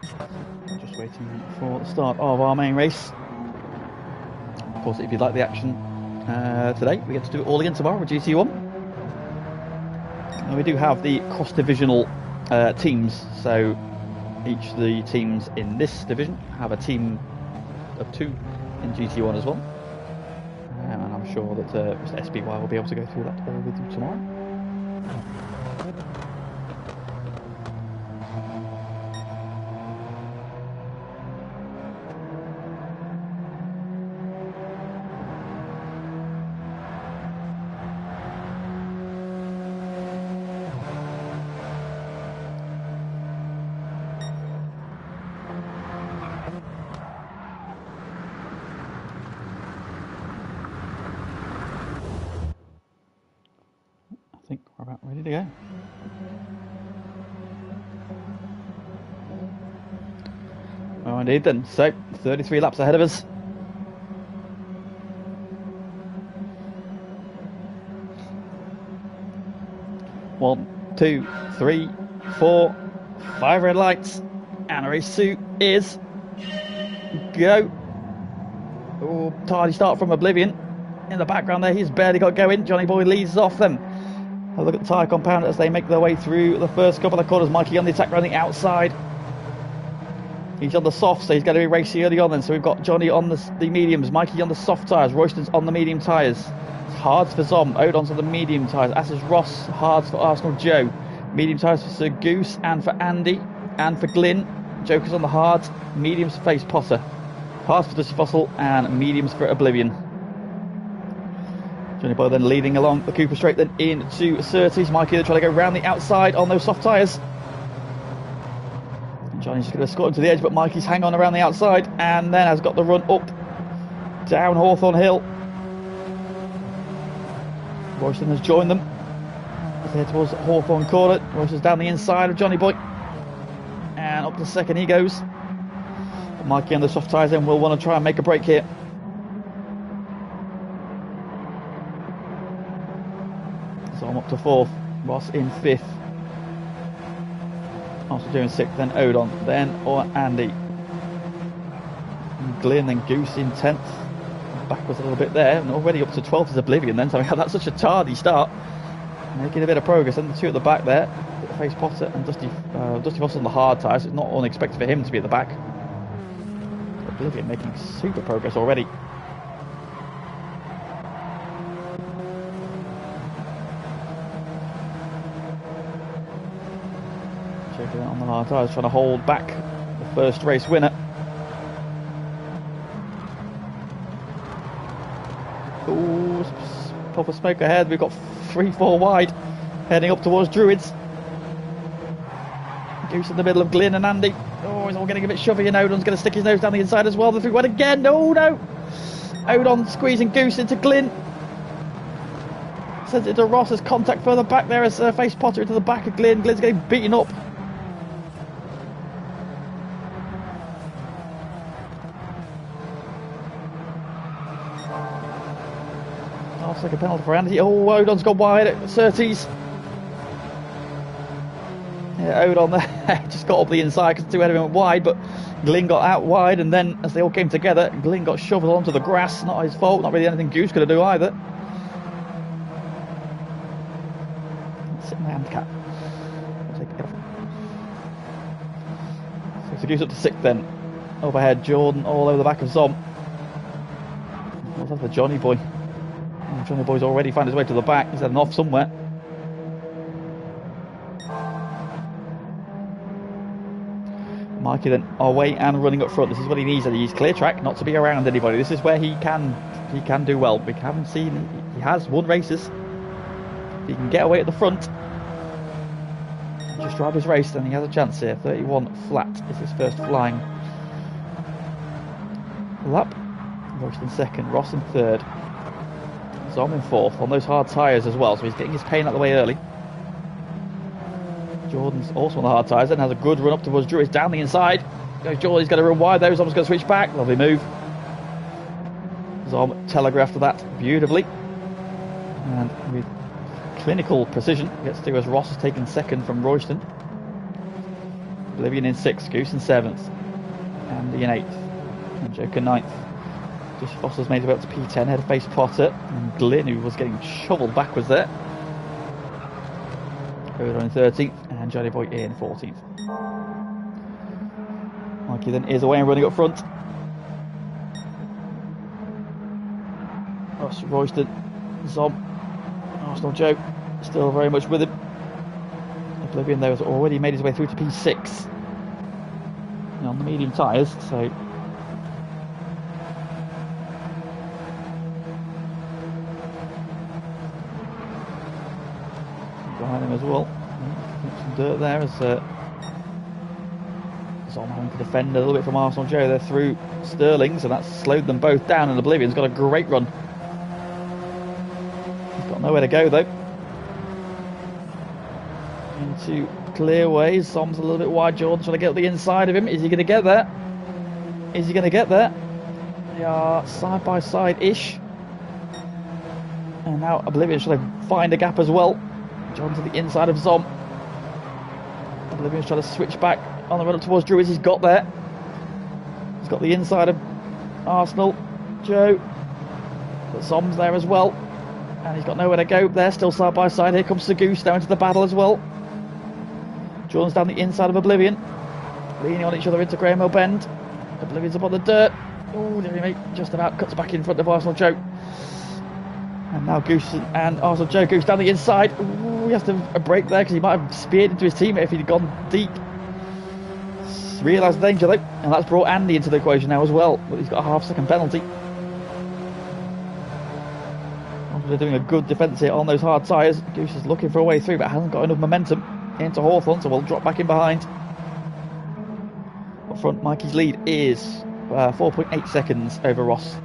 Just waiting for the start of our main race. Of course, if you'd like the action today, we get to do it all again tomorrow with GT1. And we do have the cross-divisional teams, so each of the teams in this division have a team of 2 in GT1 as well. And I'm sure that Mr. SBY will be able to go through that all with you tomorrow. I think we're about ready to go. Oh, indeed then. So, 33 laps ahead of us. One, 2, 3, 4, 5 red lights. And race 2 is go. Oh, tardy start from Oblivion. In the background there, he's barely got going. Johnny Boy leads off them. Have a look at the tyre compound as they make their way through the first couple of corners. Mikey on the attack around the outside. He's on the soft, so he's going to be racy early on then. So we've got Johnny on the mediums, Mikey on the soft tyres, Royston's on the medium tyres. It's hards for Zom, Odon's on the medium tyres, as is Ross, hards for Arsenal Joe. Medium tyres for Sir Goose and for Andy and for Glyn. Joker's on the hards, mediums for Face Potter. Hards for Dusty Fossil and mediums for Oblivion. Johnny Boy then leading along the Cooper Straight then into Surtees. Mikey trying to go round the outside on those soft tyres. Johnny's just going to escort him to the edge, but Mikey's hang on around the outside and then has got the run up down Hawthorne Hill. Royston has joined them as they head towards Hawthorne Corner. Royston's down the inside of Johnny Boy and up to second he goes. Mikey on the soft tyres then will want to try and make a break here. So I'm up to 4th, Ross in 5th. After doing 6th, then Odon, then Andy. Glyn, then Goose in 10th. Backwards a little bit there, and already up to 12th is Oblivion then, so we had that such a tardy start. Making a bit of progress, and the 2 at the back there, Face Potter and Dusty Fossil on the hard tyres. It's not unexpected for him to be at the back. Oblivion making super progress already. Checking out on the hard tyres, trying to hold back the first race winner. Ooh, pop of smoke ahead. We've got 3-4 wide, heading up towards Druids. Goose in the middle of Glyn and Andy. Oh, it's all getting a bit shovey, and Odon's going to stick his nose down the inside as well. The 3-1 again. Oh no! Odon squeezing Goose into Glyn. Sends it to Ross as contact further back there as Face Potter into the back of Glyn. Glyn's getting beaten up. Looks like a penalty for Andy. Oh, Odon's gone wide at Surtees. Yeah, Odon there just got up the inside because the 2 went wide, but Glyn got out wide, and then as they all came together, Glyn got shoveled onto the grass. Not his fault, not really anything Goose could do either. Sit in the handicap. Take it off. So Goose up to 6th then. Overhead, Jordan all over the back of Zom. What's that for Johnny Boy? Johnny Boy's already found his way to the back. He's heading off somewhere. Mikey then away and running up front. This is what he needs. He needs clear track, not to be around anybody. This is where he can do well. We haven't seen, he has won races. If he can get away at the front, just drive his race, then he has a chance here. 31 flat is his first flying lap. Royston in 2nd, Ross in 3rd. So I'm in 4th on those hard tyres as well, so he's getting his pain out of the way early. Jordan's also on the hard tyres and has a good run up towards Druids down the inside. Goes Jordan, he's going to run wide there, Zom's going to switch back. Lovely move. Zom telegraphed that beautifully. And with clinical precision, gets through as Ross has taken 2nd from Royston. Oblivion in 6th, Goose in 7th, Andy in 8th, and Joker 9th. Just Foster's made it up to P10, head of Face Potter, and Glyn, who was getting shoveled backwards there. Odon in 13th, and Johnny Boy in 14th. Mikey then is away and running up front. Ross Royston, Zom, Arsenal Joe, still very much with him. Oblivion though has already made his way through to P6 on the medium tyres, so behind him as well. Some dirt there as Zom having to defend a little bit from Arsenal Joe. They're through Sterling, so that's slowed them both down, and Oblivion's got a great run. He's got nowhere to go though. Into clear ways. Zom's a little bit wide. Jordan's trying to get up the inside of him. Is he going to get there? Is he going to get there? They are side by side ish. And now Oblivion's trying to find a gap as well. John to the inside of Zom. Oblivion's trying to switch back on the run up towards Druids. He's got there. He's got the inside of Arsenal Joe. But Zom's there as well. And he's got nowhere to go. They're still side by side. Here comes Sagoose down into the battle as well. Jordan's down the inside of Oblivion. Leaning on each other into Graham Hill Bend. Oblivion's up on the dirt. Oh, dear mate. Just about cuts back in front of Arsenal Joe. And now Goose and Arsenal Joe. Goose down the inside. Ooh, he has to a break there because he might have speared into his teammate if he'd gone deep. Realised the danger though, and that's brought Andy into the equation now as well, but he's got a half-second penalty. They're doing a good defence here on those hard tyres. Goose is looking for a way through but hasn't got enough momentum into Hawthorn, so we'll drop back in behind. Up front, Mikey's lead is 4.8 seconds over Ross.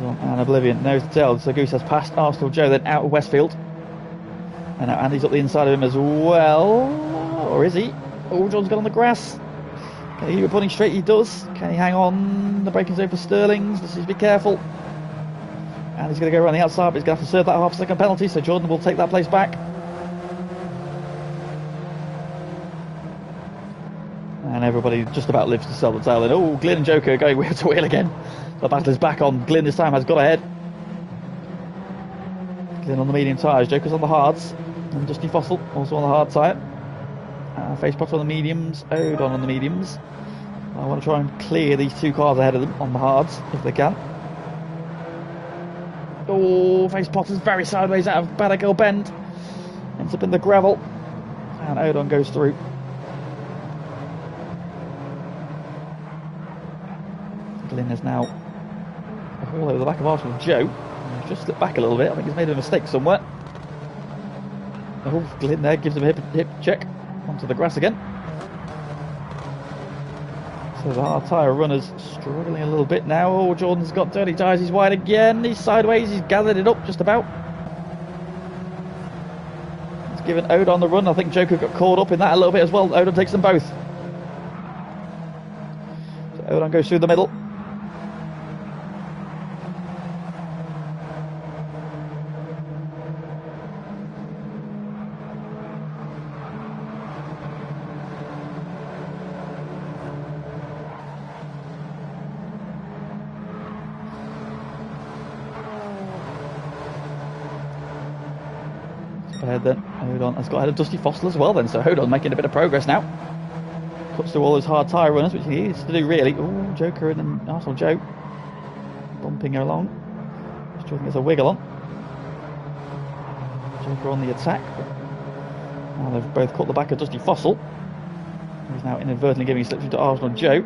And Oblivion knows the tail, so Goose has passed Arsenal Joe, then out of Westfield. And now Andy's up the inside of him as well. Or is he? Oh, John's got on the grass. Can he keep it putting straight? He does. Can he hang on? The braking zone for Sterling's. Just be careful. And he's going to go around the outside, but he's going to have to serve that half-second penalty, so Jordan will take that place back. And everybody just about lives to sell the tail. And oh, Glyn and Joker are going wheel to wheel again. The battle is back on. Glyn this time has got ahead. Glyn on the medium tyres. Joker's on the hards. And Dusty Fossil also on the hard tyre. Face Potter on the mediums. Odon on the mediums. I want to try and clear these two cars ahead of them on the hards if they can. Oh, Face Potter's very sideways out of Badagill Bend. Ends up in the gravel. And Odon goes through. Glyn is now all over the back of Arsenal Joe. He's just slipped back a little bit. I think he's made a mistake somewhere. Oh, Glyn there gives him a hip check. Onto the grass again. So the hard tyre runner's struggling a little bit now. Oh, Jordan's got dirty tyres. He's wide again. He's sideways. He's gathered it up just about. He's given Odon the run. I think Joker got caught up in that a little bit as well. Odon takes them both. So Odon goes through the middle. Then Odon has got ahead of Dusty Fossil as well then, so Odon making a bit of progress now. Cuts through all those hard tyre runners, which he needs to do really. Oh, Joker and then Arsenal Joe bumping her along. Just trying to get a wiggle on. Joker on the attack. Now they've both caught the back of Dusty Fossil. He's now inadvertently giving a slipstream to Arsenal Joe.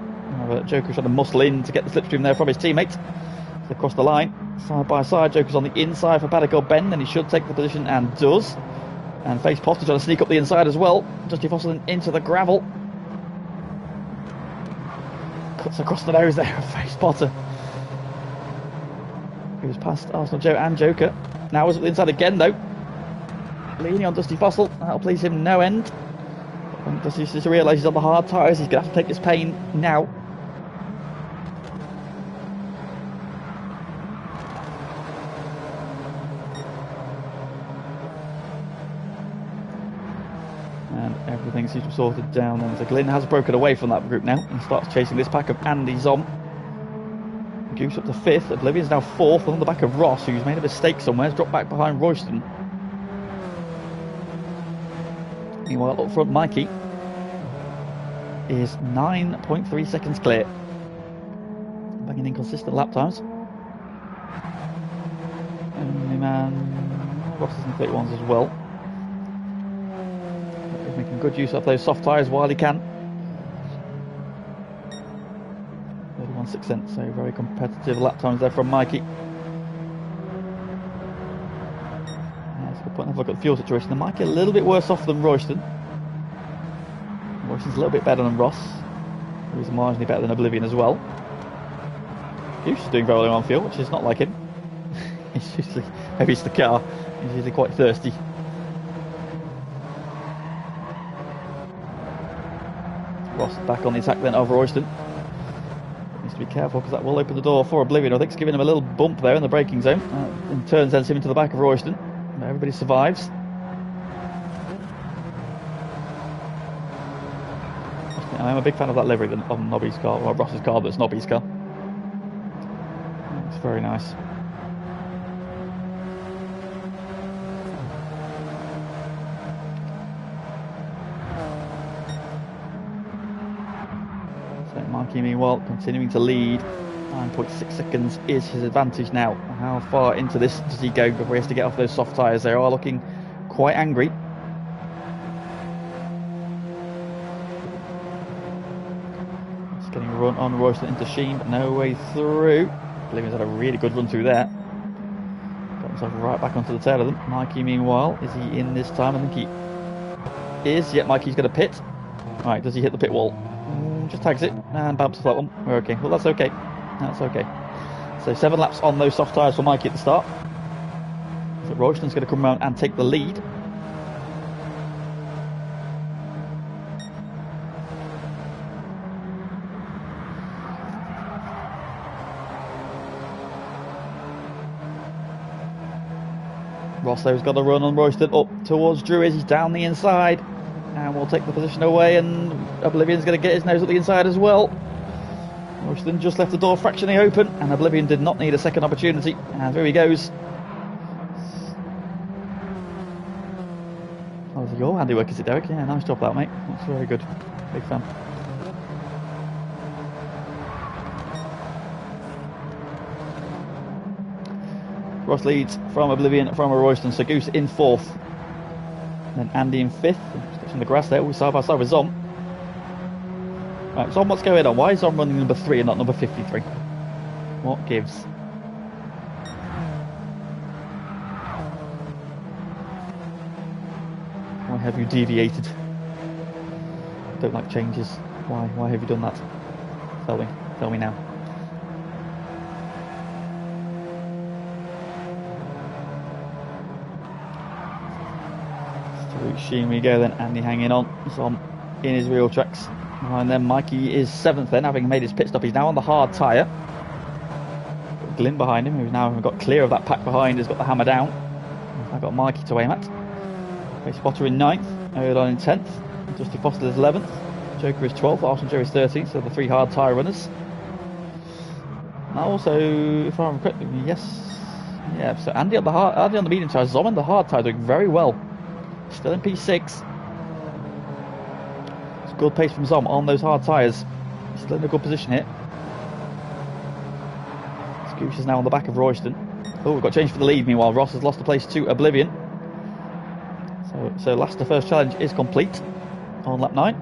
Joker's trying to muscle in to get the slipstream there from his teammate. Across the line, side by side. Joker's on the inside for Badagill Bend, and he should take the position and does. And Face Potter trying to sneak up the inside as well. Dusty Fossil into the gravel. Cuts across the nose there of Face Potter. He was past Arsenal Joe and Joker. Now was up the inside again though. Leaning on Dusty Fossil. That'll please him no end. And Dusty just realises he's on the hard tyres. He's going to have to take this pain now. And everything seems to be sorted down then. So Glyn has broken away from that group now and starts chasing this pack of Andy Zom. Goose up to 5th. Oblivion's now 4th on the back of Ross, who's made a mistake somewhere. Has dropped back behind Royston. Meanwhile, up front, Mikey is 9.3 seconds clear. Banging inconsistent lap times. Only man, Ross is in 31s as well. He's making good use of those soft tyres while he can. 31.6, so very competitive lap times there from Mikey. That's a good point. Have a look at the fuel situation. The Mikey a little bit worse off than Royston. Royston's a little bit better than Ross, who's marginally better than Oblivion as well. Goose is doing very well on fuel, which is not like him. He's usually, maybe it's the car, he's usually quite thirsty. Ross back on the attack then over Royston. Needs to be careful because that will open the door for Oblivion. I think it's giving him a little bump there in the braking zone. In turn sends him into the back of Royston. But everybody survives. I'm a big fan of that livery on Nobby's car, or Ross's car, but it's Nobby's car. It's very nice. So Mikey, meanwhile, continuing to lead. 9.6 seconds is his advantage now. How far into this does he go before he has to get off those soft tyres? They are looking quite angry. Getting a run on Royston into Sheen, but no way through. Oblivion's had a really good run through there. Got himself right back onto the tail of them. Mikey, meanwhile, is he in this time? I think he is. Yet Mikey's going to pit. Right, does he hit the pit wall? Just tags it and bumps off that one. We're okay. Well, that's okay. That's okay. So 7 laps on those soft tyres for Mikey at the start. So Royston's going to come around and take the lead. Rosso's got a run on Royston up towards Drew. He's down the inside and we'll take the position away, and Oblivion's going to get his nose up the inside as well. Royston just left the door fractionally open and Oblivion did not need a second opportunity, and there he goes. Oh, is it your handiwork, is it, Derek? Yeah, nice job that, mate. That's very good. Big fan. Ross leads from Oblivion, from a Royston. So Goose in 4th. Then Andy in 5th. Touching the grass there, all side by side with Zom. Right, Zom, what's going on? Why is Zom running number 3 and not number 53? What gives? Why have you deviated? Don't like changes. Why have you done that? Tell me now. Sheen we go then, Andy hanging on, Zom in his wheel tracks. And then Mikey is 7th then, having made his pit stop. He's now on the hard tyre. Glyn behind him, who's now got clear of that pack behind, has got the hammer down. I've got Mikey to aim at. Race Spotter in 9th, Odon in 10th, Dusty Foster is 11th, Joker is 12th, Arson Joe is 13th, so the 3 hard tyre runners. Now also, if I remember correctly, yes, yeah, so Andy on the medium tyre, Zom on the hard tyre doing very well. Still in P6. It's good pace from Zom on those hard tyres. Still in a good position here. Scooch is now on the back of Royston. Oh, we've got change for the lead. Meanwhile, Ross has lost the place to Oblivion. So last the first challenge is complete on lap 9.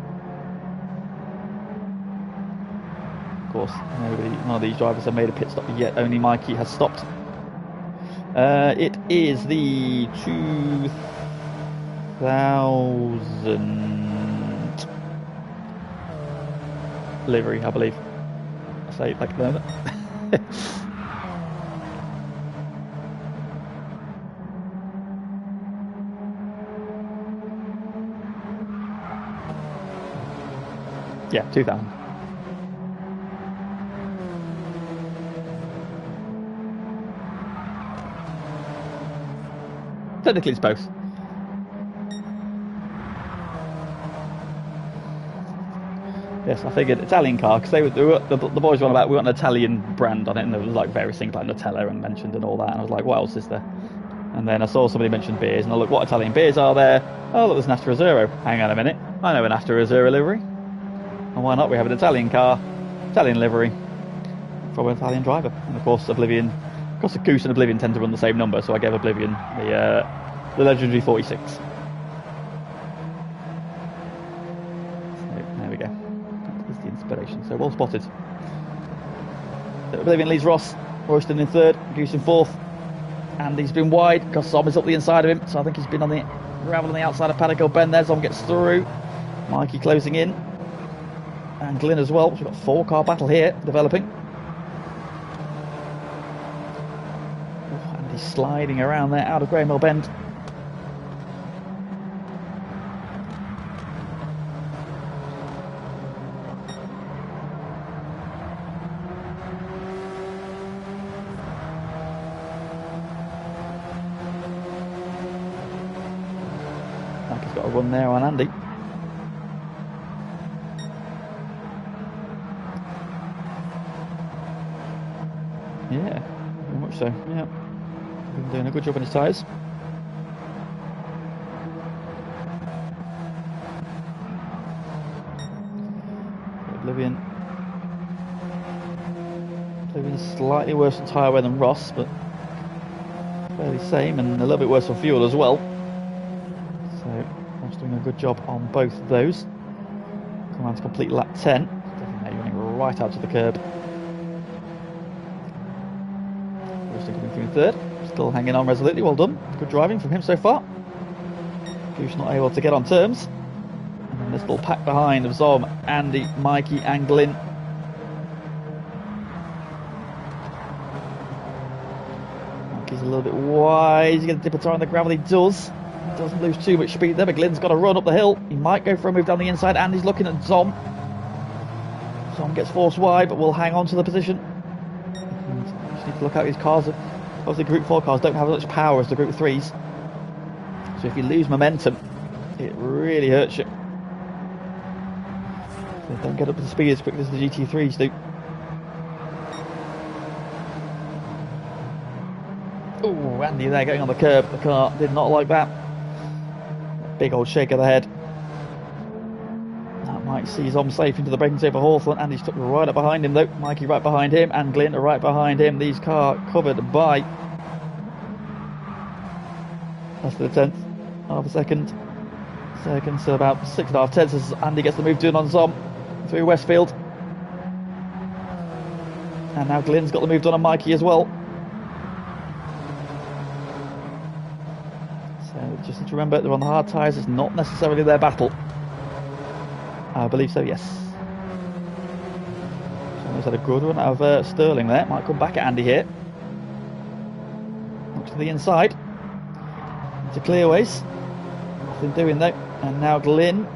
Of course, none of these drivers have made a pit stop yet. Only Mikey has stopped. It is the 2000 livery, I believe. I say it like that. Yeah, 2000. Technically it's both. Yes, I figured Italian car, because the boys were on about, we want an Italian brand on it, and there was like various things like Nutella and mentioned and all that, and I was like, what else is there? And then I saw somebody mention beers, and I looked, what Italian beers are there? Oh, look, there's an Astra Azzurro. Hang on a minute, I know an Astra Azzurro livery. And why not? We have an Italian car, Italian livery, from an Italian driver. And of course, Oblivion, Goose and Oblivion tend to run the same number, so I gave Oblivion the legendary 46. So, there we go. That is the inspiration. So well spotted. So Oblivion leads Ross, Royston in third, Goose in fourth. And he's been wide because Zom is up the inside of him, so I think he's been on the gravel on the outside of Paddock Bend there. Zom gets through. Mikey closing in. And Glyn as well. We've got a 4-car battle here developing. Oh, and he's sliding around there out of Graham Mill Bend. Like he's got a run there on Andy. Yeah, very much so, yeah. Been doing a good job on his tyres. Oblivion slightly worse on tyre wear than Ross, but fairly same, and a little bit worse on fuel as well. So Ross doing a good job on both of those. Come on to complete lap 10. Now you're running right out to the curb. Coming through third, still hanging on resolutely. Well done, good driving from him so far. Goose not able to get on terms, and then this little pack behind of Zom, Andy, Mikey and Glyn. Mikey's a little bit wide. He's going to dip a tire on the gravel. He does. He doesn't lose too much speed there, but Glyn's got to run up the hill. He might go for a move down the inside. Andy's looking at Zom. Zom gets forced wide, but will hang on to the position. Need to look out his cars. Obviously Group 4 cars don't have as much power as the Group 3s, so if you lose momentum it really hurts you. So don't get up to speed as quick as the GT3s do. Oh, Andy there getting on the curb. The car did not like that. Big old shake of the head. Might see Zom safe into the braking safe for Hawthorne. Andy's stuck right up behind him though. Mikey right behind him, and Glyn are right behind him. These cars covered by less than a tenth, half a second, so about 6.5 tenths as Andy gets the move done on Zom through Westfield. And now Glyn's got the move done on Mikey as well. So just need to remember they're on the hard tyres. It's not necessarily their battle. I believe so, yes. Someone's had a good run out of Sterling there. Might come back at Andy here. Up to the inside. Into clearways. Nothing doing though. And now Glyn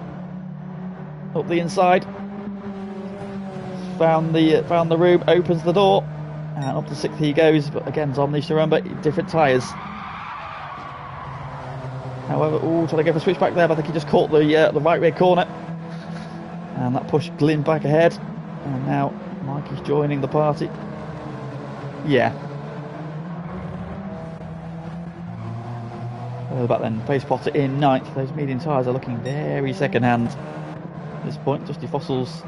up the inside. Found the room, opens the door, and up to 6th he goes. But again, Zom needs to remember different tyres. However, trying to go for a switch back there, but I think he just caught the right rear corner. And that pushed Glyn back ahead. And now Mikey's joining the party. Yeah. Back then, Pace Potter in 9th. Those medium tyres are looking very second hand at this point. Dusty Fossils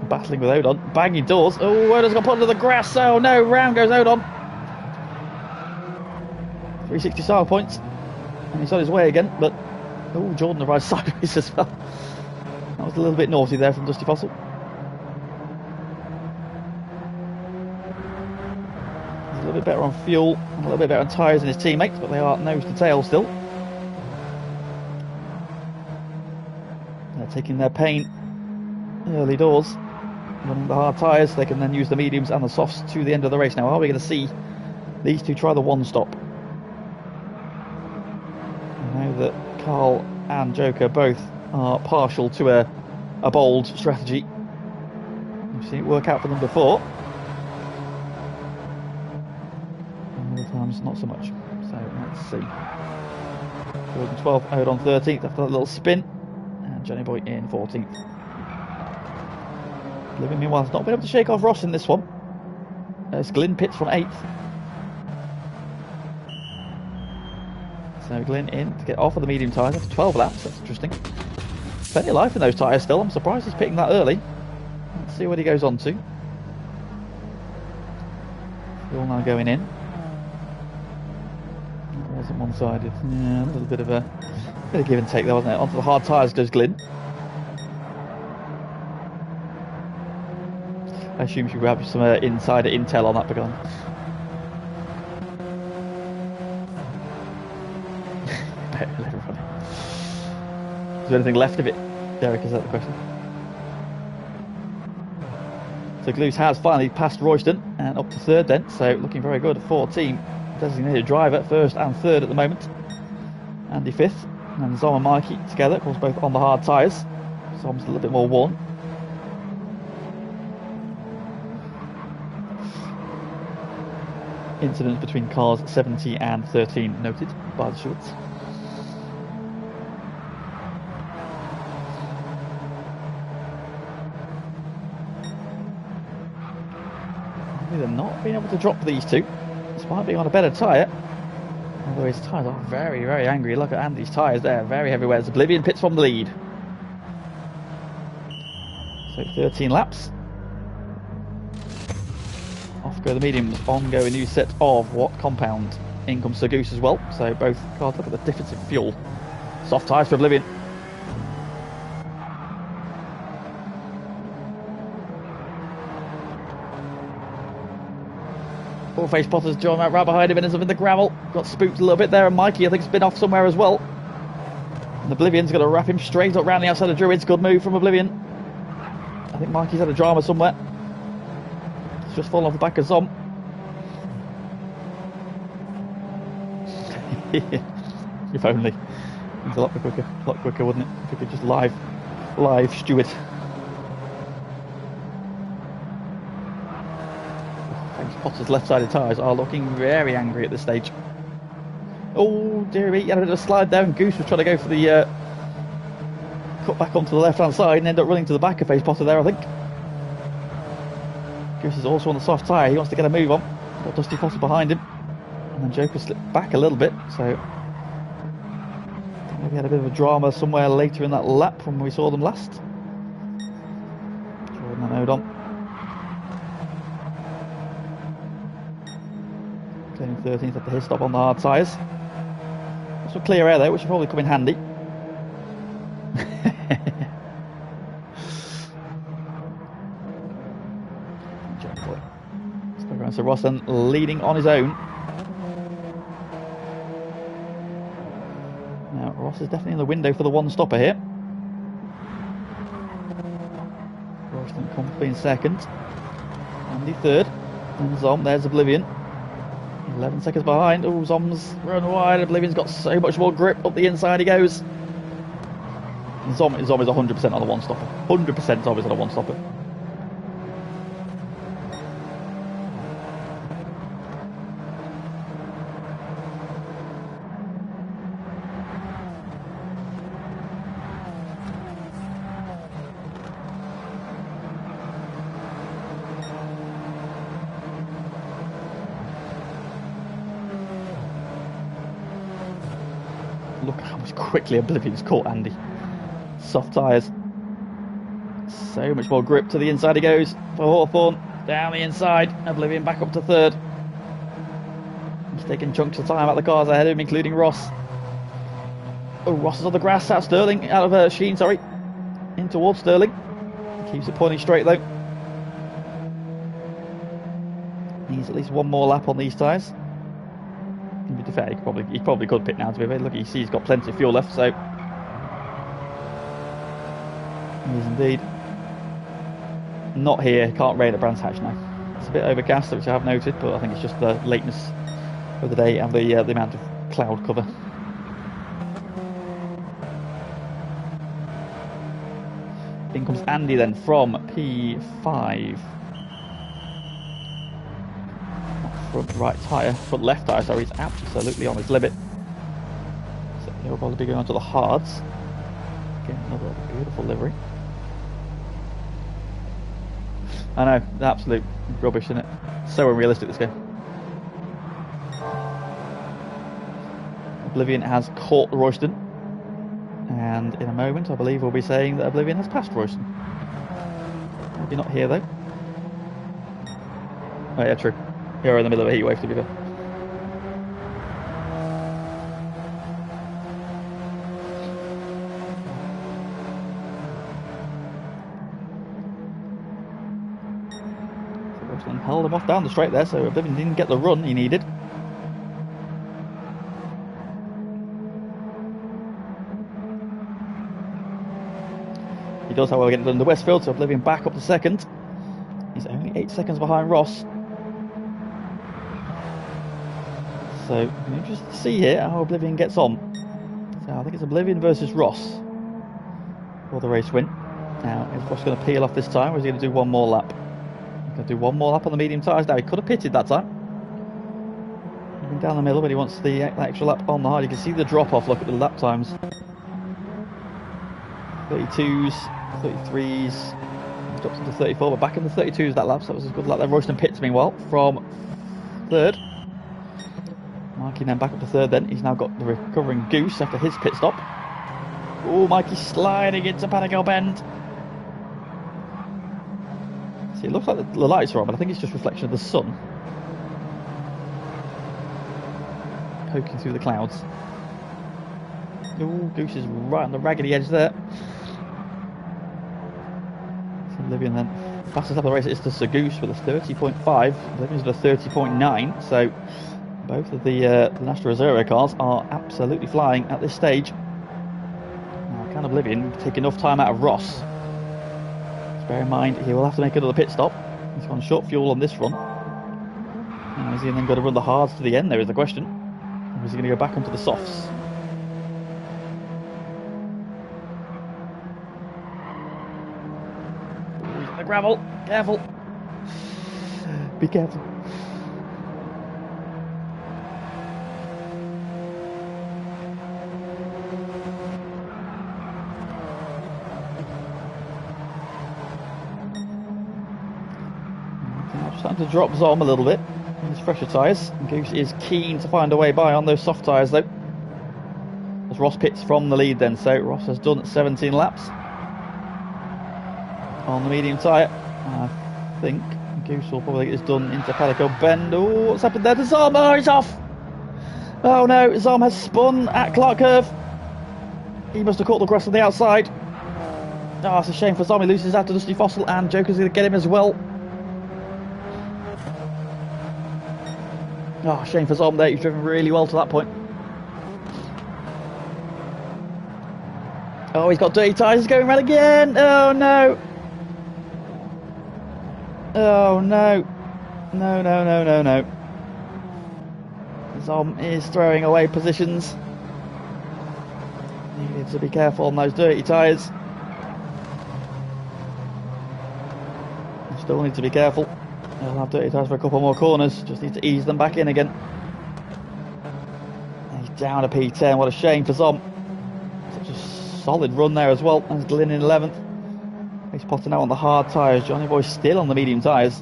battling with Odon. Banging doors. Oh, Odon's got put under the grass. Oh no, round goes Odon. 360 style points. And he's on his way again, but oh, Jordan arrives sideways as well. That was a little bit naughty there from Dusty Fossil. He's a little bit better on fuel, and a little bit better on tyres than his teammates, but they are nose to tail still. They're taking their pain early doors, running the hard tyres. They can then use the mediums and the softs to the end of the race. Now, are we going to see these two try the one stop? I know that Carl and Joker both are partial to a bold strategy. We've seen it work out for them before. And other times not so much. So let's see. Jordan 12th, Odon 13th after that little spin. And Johnny Boy in 14th. Living, meanwhile, has not been able to shake off Ross in this one. As Glyn pits from 8th. So Glyn in to get off of the medium tyres after 12 laps. That's interesting. Plenty of life in those tyres still. I'm surprised he's pitting that early. Let's see what he goes on to. Fuel now going in. It wasn't one-sided. Yeah, a little bit of give and take there, wasn't it? Onto the hard tyres goes Glyn. I assume she will have some insider intel on that begun. Is there anything left of it, Derek? Is that the question? So Gloos has finally passed Royston and up to 3rd then, so looking very good. 14 designated driver, 1st and 3rd at the moment. Andy 5th, and Zom and Mikey together, of course both on the hard tyres. Zom's a little bit more worn. Incidents between cars 70 and 13 noted by the shorts. They're not being able to drop these two, despite being on a better tyre. Although his tyres are very, very angry. Look at Andy's tyres there, very heavy wears. Oblivion pits from the lead. So 13 laps. Off go the mediums, on go a new set of what compound? In comes Sir Goose as well. So both cars, look at the difference in fuel. Soft tyres for Oblivion. Four-face Potter's drawn out right behind him and ends up in the gravel. Got spooked a little bit there, and Mikey I think has been off somewhere as well. And Oblivion's going to wrap him straight up round the outside of Druids. Good move from Oblivion. I think Mikey's had a drama somewhere. He's just fallen off the back of Zom. If only. It's a lot quicker, wouldn't it? If we could just live Stewart. Potter's left-sided tyres are looking very angry at this stage. Oh dear me, he had a bit of a slide there, and Goose was trying to go for the cut back onto the left-hand side and ended up running to the back of Face Potter there, I think. Goose is also on the soft tyre, he wants to get a move on. Got Dusty Potter behind him. And then Joker slipped back a little bit, so maybe had a bit of a drama somewhere later in that lap when we saw them last. Jordan and Odom. Turning 13th at the hit stop on the hard tyres. Some clear air there, which will probably come in handy. Stuck around Sir Ross then leading on his own. Now Ross is definitely in the window for the one stopper here. Royston comfortably in 2nd. Andy 3rd. And Zom, there's Oblivion. 11 seconds behind. Oh, Zom's run wide. Oblivion's got so much more grip. Up the inside he goes. Zom is 100% on the one stopper. 100% Zom is on a one stopper. Look how much quickly Oblivion's caught Andy. Soft tyres. So much more grip. To the inside he goes for Hawthorne. Down the inside. Oblivion back up to 3rd. He's taking chunks of time out of the cars ahead of him, including Ross. Oh, Ross is on the grass. Out Sterling. Out of Sheen, sorry. In towards Sterling. Keeps it pointing straight though. Needs at least one more lap on these tyres. To be fair, he probably could pit now, to be fair. Look, you see he's got plenty of fuel left, so he is indeed. Not here, can't raid at Brands Hatch now. It's a bit overcast, which I have noted, but I think it's just the lateness of the day and the amount of cloud cover. In comes Andy then from P5. Front right tyre, front left tyre, sorry, he's absolutely on his limit. So he'll probably be going on to the hards. Again, another beautiful livery. I know, absolute rubbish, isn't it? So unrealistic, this game. Oblivion has caught Royston, and in a moment I believe we'll be saying that Oblivion has passed Royston. Maybe not here though. Oh yeah, true. You're in the middle of a heatwave, to be fair. So Royston held him off down the straight there, so Oblivion didn't get the run he needed. He does, however, get it done to Westfield, so Oblivion back up to second. He's only 8 seconds behind Ross. So, interesting to see here how Oblivion gets on. So, I think it's Oblivion versus Ross for the race win. Now, is Ross going to peel off this time, or is he going to do one more lap? He's going to do one more lap on the medium tyres. Now, he could have pitted that time. He's been down the middle, but he wants the extra lap on the hard. You can see the drop-off. Look at the lap times. 32s, 33s, drops into 34, but back in the 32s that lap, so that was a good lap there. Royston pits meanwhile from third. Mikey then back up to third then. He's now got the recovering Goose after his pit stop. Oh, Mikey sliding into Panago Bend. See, it looks like the lights are on, but I think it's just reflection of the sun poking through the clouds. Oh, Goose is right on the raggedy edge there. So Oblivion then fastest lap of the race is to Sir Goose with a 30.5. Oblivion's with a 30.9. So both of the National Reserve cars are absolutely flying at this stage. Now, can Oblivion take enough time out of Ross? Just bear in mind he will have to make another pit stop. He's gone short fuel on this run. Now, is he then going to run the hards to the end? There is the question. Or is he going to go back onto the softs? The gravel, careful. Be careful. I'm starting to drop Zom a little bit on his fresher tyres. Goose is keen to find a way by on those soft tyres though. As Ross pits from the lead then, so Ross has done 17 laps on the medium tyre. I think Goose will probably get this done into Pelico Bend. Oh, what's happened there to Zom? Oh, he's off! Oh no, Zom has spun at Clark Curve. He must have caught the grass on the outside. Oh, it's a shame for Zom. He loses out to Dusty Fossil, and Joker's going to get him as well. Oh, shame for Zom there. He's driven really well to that point. Oh, he's got dirty tyres. He's going around again. Oh no. Oh no. No, no, no, no, no. Zom is throwing away positions. He needs to be careful on those dirty tyres. Still need to be careful. He'll have dirty tyres for a couple more corners. Just need to ease them back in again. He's down a P10. What a shame for Zom. Such a solid run there as well. As Glyn in 11th. He's potting out on the hard tyres. Johnny Boy's still on the medium tyres.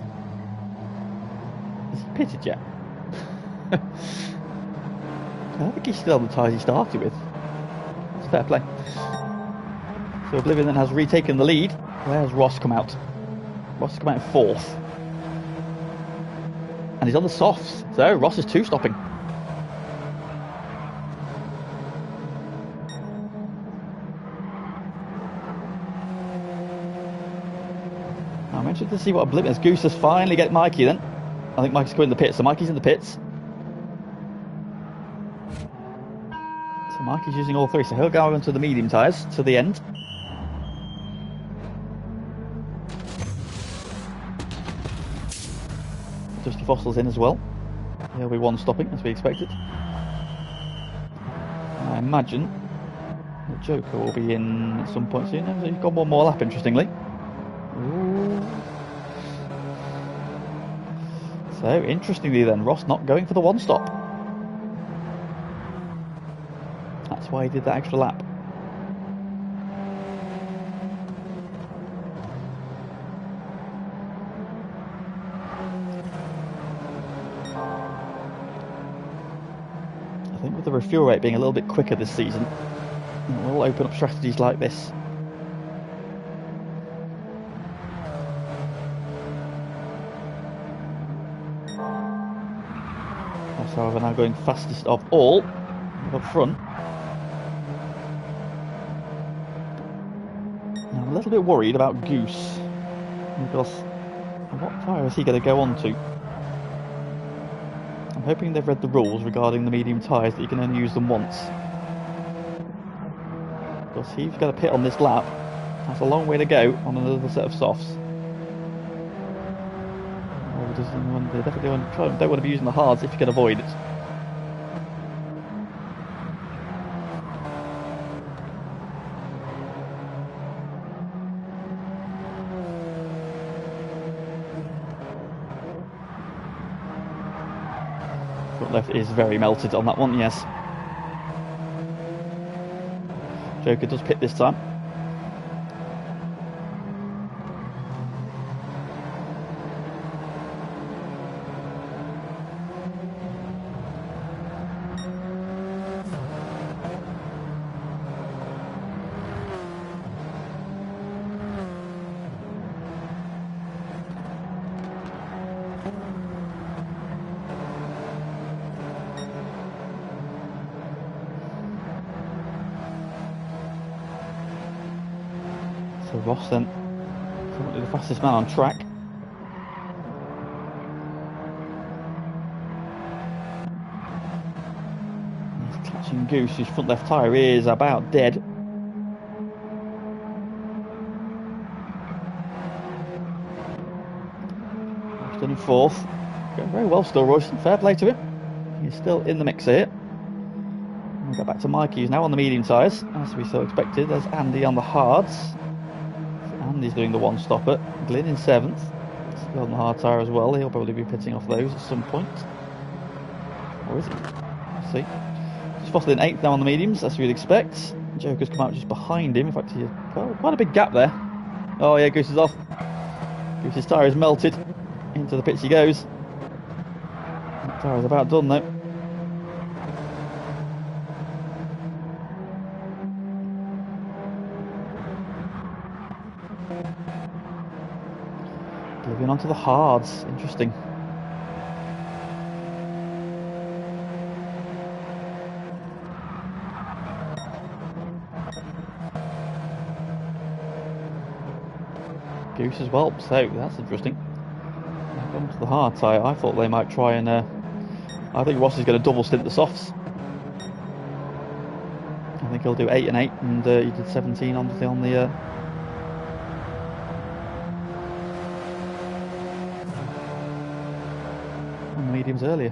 Has he pitted yet? I think he's still on the tyres he started with. It's fair play. So Oblivion then has retaken the lead. Where's Ross come out? Ross has come out in 4th. And he's on the softs. So Ross is 2-stopping. I'm interested to see what Oblivion's Goose has finally get Mikey then. I think Mikey's going in the pits, so Mikey's in the pits. So Mikey's using all three, so he'll go onto the medium tyres to the end. Dusty Fossil's in as well. He'll be 1-stopping as we expected. I imagine the Joker will be in at some point soon. He's got one more lap, interestingly. Ooh. So, interestingly then, Ross not going for the 1-stop. That's why he did that extra lap. think with the refuel rate being a little bit quicker this season, we'll open up strategies like this. That's however now going fastest of all up front. Now I'm a little bit worried about Goose, because what tyre is he going to go on to? I'm hoping they've read the rules regarding the medium tyres, that you can only use them once. Because he's got to pit on this lap. That's a long way to go on another set of softs. They definitely don't want to be using the hards if you can avoid it. Front left is very melted on that one, yes. Joker does pit this time. So Ross then, currently the fastest man on track. He's catching Goose, whose front left tyre is about dead. Royston in fourth. Going very well still, Royston. Fair play to him. He's still in the mix here. We'll go back to Mikey, who's now on the medium tyres, as we so expected. There's Andy on the hards. Andy's doing the one-stopper. Glyn in seventh. Still on the hard tyre as well. He'll probably be pitting off those at some point. Or is he? Let's see. Just Fossil in eighth now on the mediums, as you'd expect. Joker's come out just behind him. In fact, he's quite a big gap there. Oh yeah, Goose is off. Goose's tyre is melted. Into the pits he goes. That tyre is about done though. Moving on to the hards. Interesting. Goose as well, so that's interesting. Going to the hard tyre, I thought they might try and I think Ross is going to double stint the softs. I think he'll do 8 and 8, and he did 17 on the mediums earlier.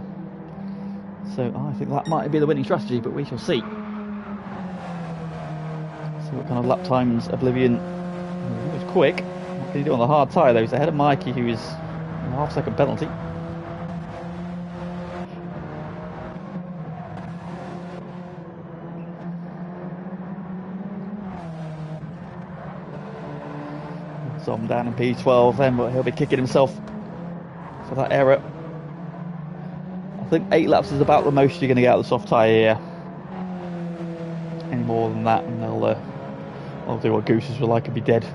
So I think that might be the winning strategy, but we shall see. See what kind of lap times Oblivion. He was quick. What can he do on the hard tyre though? He's ahead of Mikey, who is a half-second penalty. So I'm down in P12 then, but he'll be kicking himself for that error. I think 8 laps is about the most you're going to get out of the soft tyre here. Any more than that, and I'll do what Gooses will like and be dead.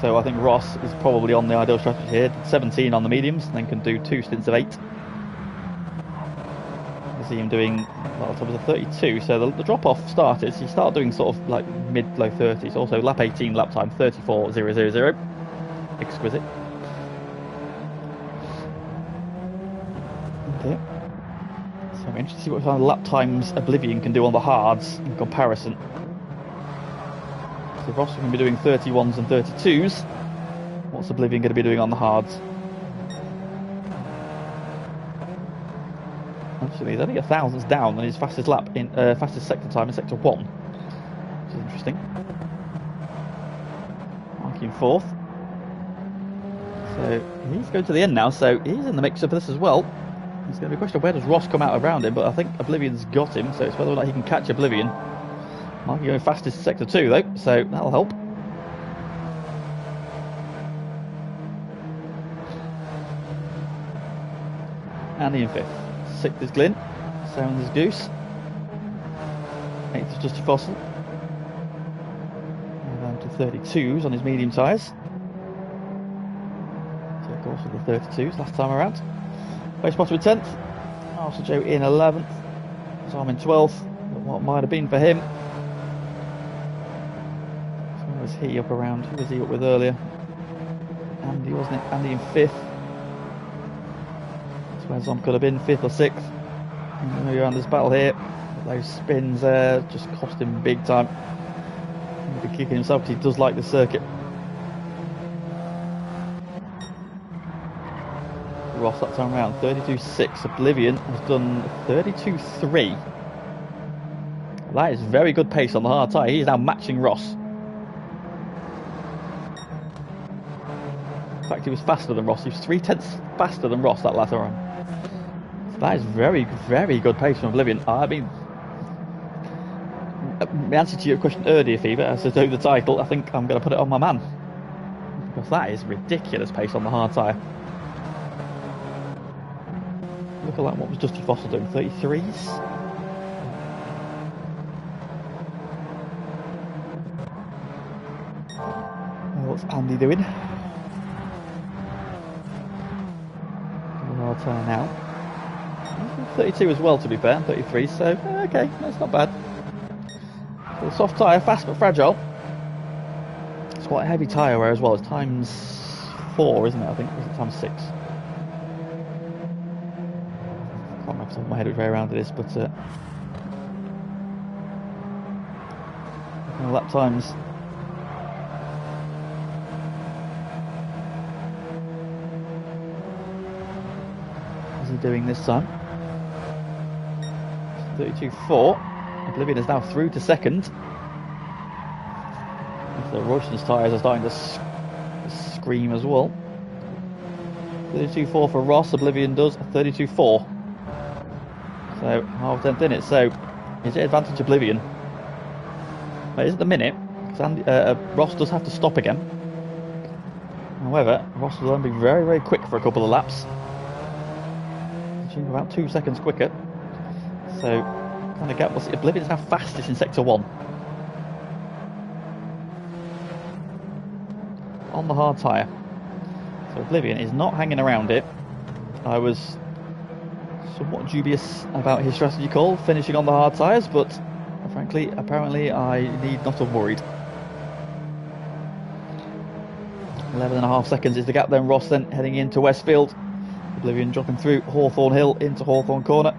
So I think Ross is probably on the ideal strategy here. 17 on the mediums, and then can do 2 stints of 8. I see him doing lap times of 32, so the drop-off started. So you start doing sort of like mid-low 30s. Also lap 18 lap time 34.000. Exquisite. Okay. So I'm interested to see what kind of lap times Oblivion can do on the hards in comparison. So Ross can be doing 31s and 32s. What's Oblivion going to be doing on the hards? Actually, he's only 1,000 down on his fastest lap in fastest sector time in sector 1, which is interesting. Mikey in 4th. So he's going to the end now, so he's in the mix for this as well. It's going to be a question of where does Ross come out around him, but I think Oblivion's got him, so it's whether or not he can catch Oblivion. Mikey going fastest sector 2 though, so that'll help. Andy in 5th. 6th is Glyn. 7th is Goose. 8th is Justy Fossil. And down to 32s on his medium tyres. So of course with the 32s last time around. Race spotter in 10th. Arsenal Joe in 11th. Tom in 12th. What might have been for him. So where was he up around? Who was he up with earlier? Andy, wasn't it? Andy in 5th. That's where Zom could have been, 5th or 6th. And around this battle here. Those spins there just cost him big time. He'll be kicking himself because he does like the circuit. Ross that time around, 32.6. Oblivion has done 32.3. That is very good pace on the hard tyre. He is now matching Ross. In fact, he was faster than Ross. He was 3/10 faster than Ross that latter on. So that is very, very good pace from Oblivion. I mean, the answer to your question earlier, Fever, as to do the title, I think I'm going to put it on my man. Because that is ridiculous pace on the hard tyre. Look at that, what was Justy Fossil doing? 33s? What's Andy doing? Hard tyre now. 32 as well, to be fair, 33, so okay, that's not bad. So the soft tyre, fast but fragile. It's quite a heavy tyre wear as well. It's times 4, isn't it? I think, or is it times 6? I can't remember off the top of my head which way around it is, but lap times. What's he doing this time? 32.4. Oblivion is now through to 2nd. The Royston's tyres are starting to scream as well. 32.4 for Ross. Oblivion does 32.4. So half 10th in it. So is it advantage Oblivion? Well, it is at the minute, because Ross does have to stop again. However, Ross will then be very, very quick for a couple of laps. About 2 seconds quicker. So kind of gap. Oblivion is now fastest in sector 1 on the hard tyre. So Oblivion is not hanging around it. I was somewhat dubious about his strategy call, finishing on the hard tyres, but frankly, apparently I need not have worried. 11.5 seconds is the gap then. Ross then heading into Westfield. Oblivion dropping through Hawthorne Hill into Hawthorne Corner.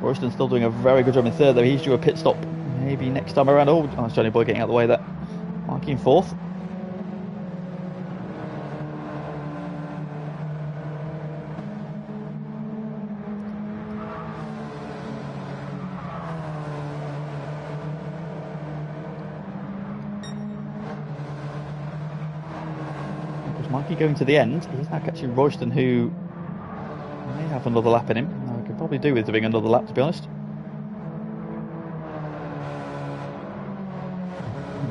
Royston still doing a very good job in 3rd though. He's due a pit stop maybe next time around. Oh, it's Johnny Boy getting out of the way there. Marking 4th. Mikey going to the end. He's now catching Royston, who may have another lap in him. I could probably do with doing another lap, to be honest.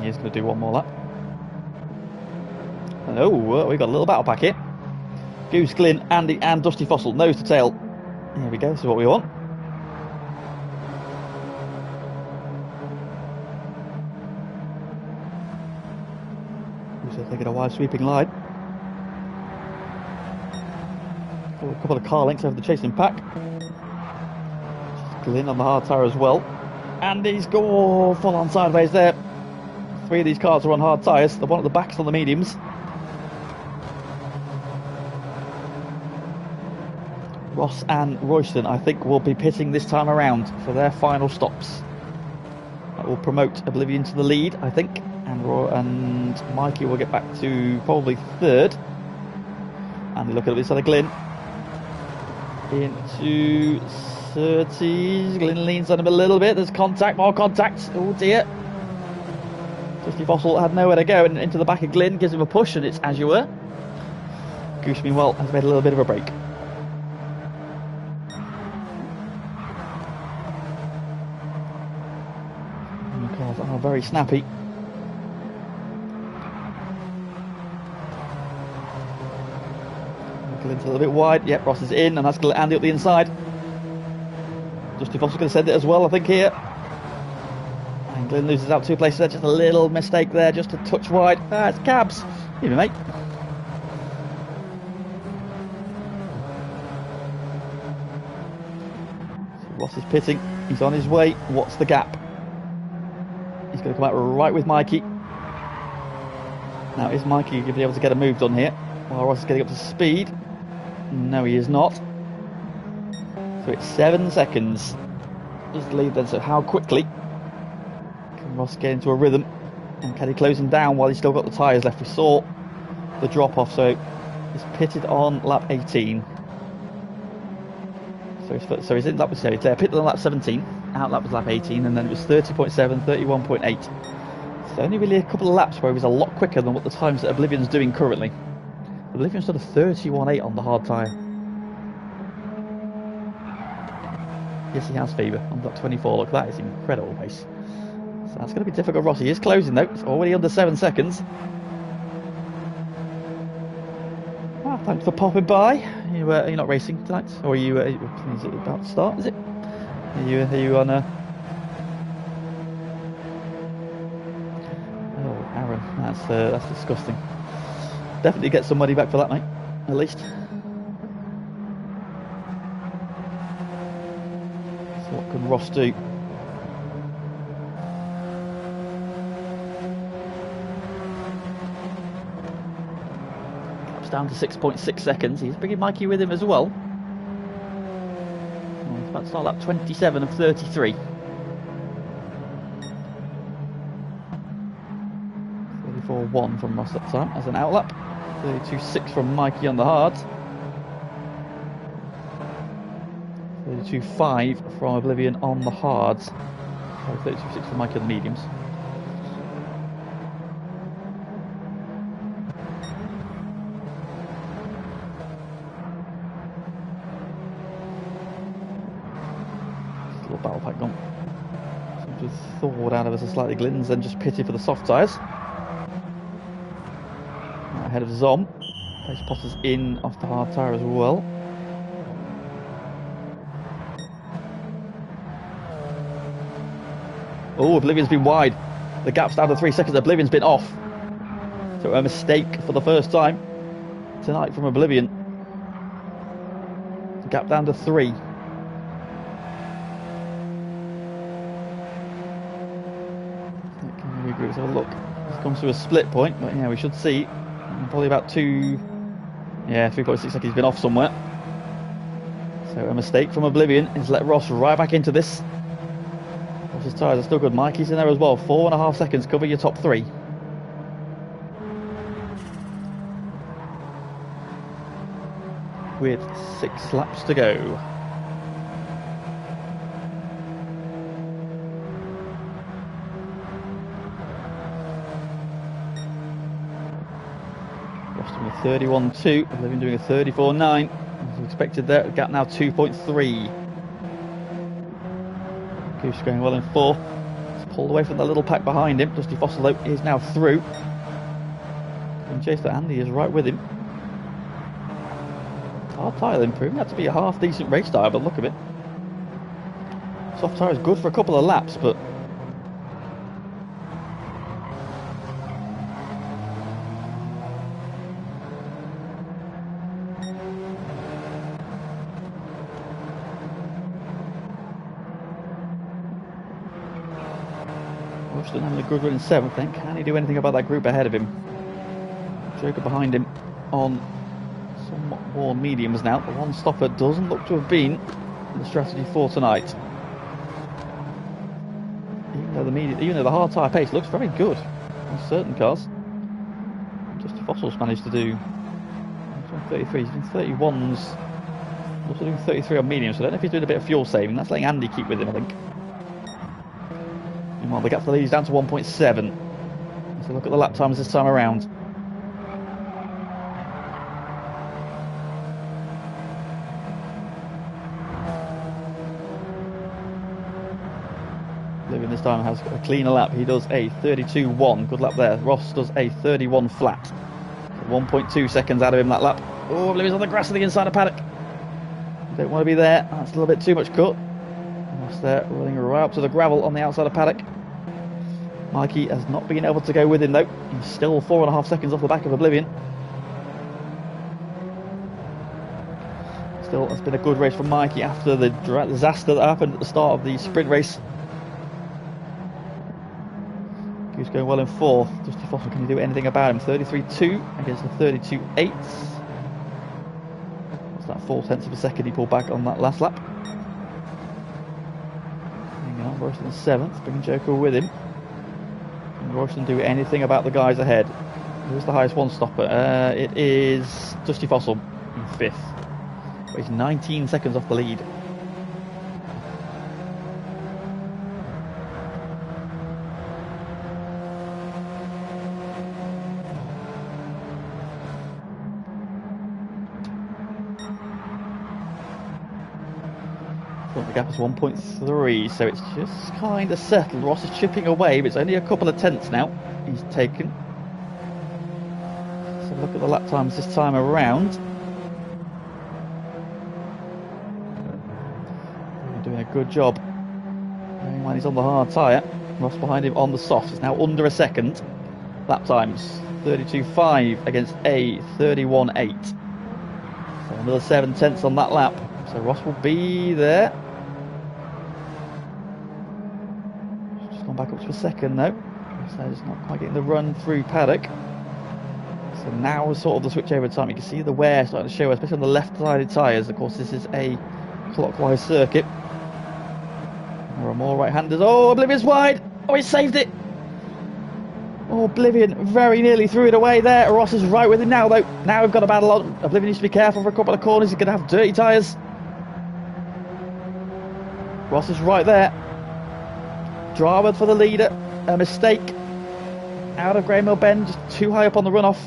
He is going to do one more lap. And oh, we got a little battle pack here. Goose, Glyn, Andy and Dusty Fossil, nose to tail. Here we go, this is what we want. Looks like they get a wide sweeping line. A couple of car links over the chasing pack. Glyn on the hard tyre as well. Andy's go full on sideways there. 3 of these cars are on hard tyres. The one at the back's on the mediums. Ross and Royston, I think, will be pitting this time around for their final stops. That will promote Oblivion to the lead, I think, and Mikey will get back to probably 3rd. And look at this other Glyn. Into 30s. Glyn leans on him a little bit. There's contact, more contact. Oh dear. Dusty Fossil had nowhere to go, and into the back of Glyn, gives him a push, and it's as you were. Goose, meanwhile, has made a little bit of a break. The cars are very snappy. Glenn's a little bit wide. Yep, Ross is in, and that's going to let Andy up the inside. Justin Foster's going to send it as well, I think, here. And Glenn loses out 2 places there. Just a little mistake there, just a touch wide. Ah, it's cabs. Even, mate. So Ross is pitting. He's on his way. What's the gap? He's going to come out right with Mikey. Now, is Mikey going to be able to get a move done here? While Ross is getting up to speed. No, he is not. So it's 7 seconds. Just the lead then. So how quickly can Ross get into a rhythm? And can he close him down while he's still got the tyres left? We saw the drop off. So he's pitted on lap 18. So he's in lap, so he's pitted on lap 17. Out lap was lap 18, and then it was 30.7, 31.8. So only really a couple of laps where he was a lot quicker than what the times that Oblivion's doing currently. Oblivion's done a 31.8 on the hard tyre. Yes, he has Fever on lap 24. Look, that is incredible pace. So that's going to be difficult. Rossi is closing though. It's already under 7 seconds. Well, thanks for popping by. Are you not racing tonight, or are you? Is it about to start? Is it? Are you on a? Oh, Aaron, that's disgusting. Definitely get some money back for that, mate. At least. So what can Ross do? Caps down to 6.6 seconds. He's bringing Mikey with him as well. He's about to start lap 27 of 33. 34.1 from Ross that time as an outlap. 32.6 from Mikey on the hards. 32.5 from Oblivion on the hards. 32.6 from Mikey on the mediums. Little battle pack gone. So just thawed out of us a slightly. Glenn's then just pitted for the soft tyres. Ahead of Zom. Place Potter's in off the hard tyre as well. Oh, Oblivion's been wide. The gap's down to 3 seconds. Oblivion's been off. So a mistake for the first time tonight from Oblivion. The gap down to 3. Can we regroup? Let's have a look. It's come to a split point, but yeah, we should see. Probably about 3.6 seconds. He's been off somewhere. So a mistake from Oblivion is let Ross right back into this. Ross's tyres are still good. Mikey's in there as well. 4.5 seconds. Cover your top 3. With 6 laps to go. Ross doing a 31.2, Oblivion doing a 34.9. As expected there, gap now 2.3. Goose going well in 4. He's pulled away from the little pack behind him. Dusty Fossil is now through. And chase that Andy is right with him. Hard tyre then proving that to be a half decent race tyre, but look at it. Soft tyre is good for a couple of laps, but Rushton having a good run in 7th then. Can he do anything about that group ahead of him? Joker behind him on somewhat worn mediums now. The one stopper doesn't look to have been the strategy for tonight. Even though the hard tyre pace looks very good on certain cars. Just Fossils managed to do 33. He's doing 31s. Also doing 33 on mediums. So I don't know if he's doing a bit of fuel saving. That's letting Andy keep with him, I think. Meanwhile, the gap for the lead is down to 1.7. So look at the lap times this time around. Living this time has a cleaner lap. He does a 32.1. Good lap there. Ross does a 31 flat. 1.2 seconds out of him that lap. Oh, Oblivion's on the grass on the inside of paddock. Don't want to be there. That's a little bit too much cut. Ross there running right up to the gravel on the outside of paddock. Mikey has not been able to go with him though. He's still 4.5 seconds off the back of Oblivion. Still, it's been a good race from Mikey after the disaster that happened at the start of the sprint race. He's going well in 4th. Dusty Fossil, can you do anything about him? 33.2 against the 32.8. What's that, 4/10 of a second he pulled back on that last lap. Hanging on, Royston 7th, bringing Joker with him. Can Royston do anything about the guys ahead? Who's the highest one stopper? It is Dusty Fossil in 5th. But he's 19 seconds off the lead. The gap is 1.3, so it's just kind of settled. Ross is chipping away, but it's only a couple of tenths now he's taken. So look at the lap times this time around. They're doing a good job. Bearing in mind he's on the hard tyre. Ross behind him on the soft. It's now under a second. Lap times 32.5 against a 31.8. So another 7 tenths on that lap. So Ross will be there. Just gone back up to a second though. So just not quite getting the run through paddock. So now is sort of the switch over time. You can see the wear starting to show, especially on the left-sided tyres. Of course, this is a clockwise circuit. There are more right-handers. Oh, Oblivion's wide. Oh, he saved it. Oh, Oblivion very nearly threw it away there. Ross is right with him now though. Now we've got a battle on. Oblivion needs to be careful for a couple of corners. He's going to have dirty tyres. Ross is right there. Drama for the leader. A mistake. Out of Grey Mill Bend. Just too high up on the runoff.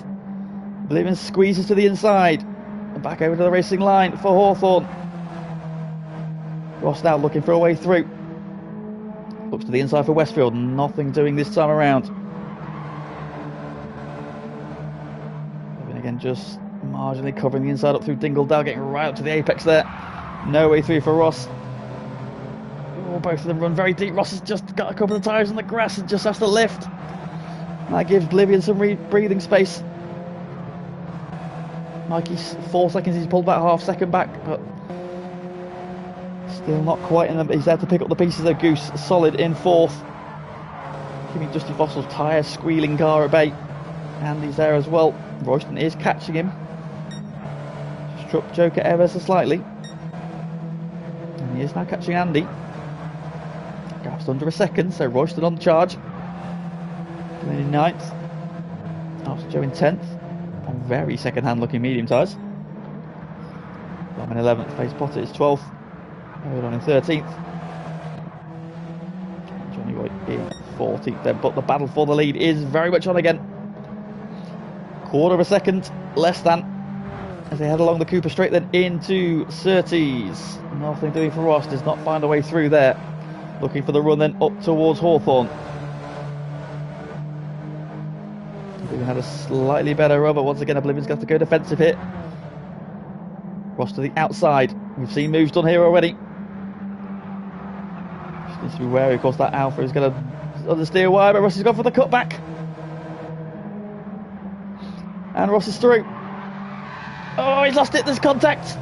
Oblivion squeezes to the inside. And back over to the racing line for Hawthorn. Ross now looking for a way through. Looks to the inside for Westfield. Nothing doing this time around. Oblivion again just marginally covering the inside up through Dingledale. Getting right up to the apex there. No way through for Ross. Both of them run very deep. Ross has just got a couple of tyres on the grass and just has to lift. That gives Oblivion some breathing space. Mikey's 4 seconds, he's pulled back half second back, but still not quite in them. He's there to pick up the pieces of Goose, solid in 4th. Giving Dusty Fossil's tyre squealing car at bay. Andy's there as well. Royston is catching him. Just dropped Joker ever so slightly. And he is now catching Andy. Gap's under a second, so Royston on the charge. Coming in 9th. After Joe in 10th. On very second-hand looking medium tyres. I'm in 11th. Face Potter is 12th. Hold on in 13th. Johnny White in 14th then. But the battle for the lead is very much on again. Quarter of a second less than. As they head along the Cooper Straight then into Surtees. Nothing doing for Ross. Does not find a way through there. Looking for the run then up towards Hawthorn. Oblivion had a slightly better run, but once again Oblivion's got to go defensive here. Ross to the outside. We've seen moves done here already. Just needs to be wary, of course, that Alpha is going to understeer wide, but Ross has gone for the cutback. And Ross is through. Oh, he's lost it. There's contact.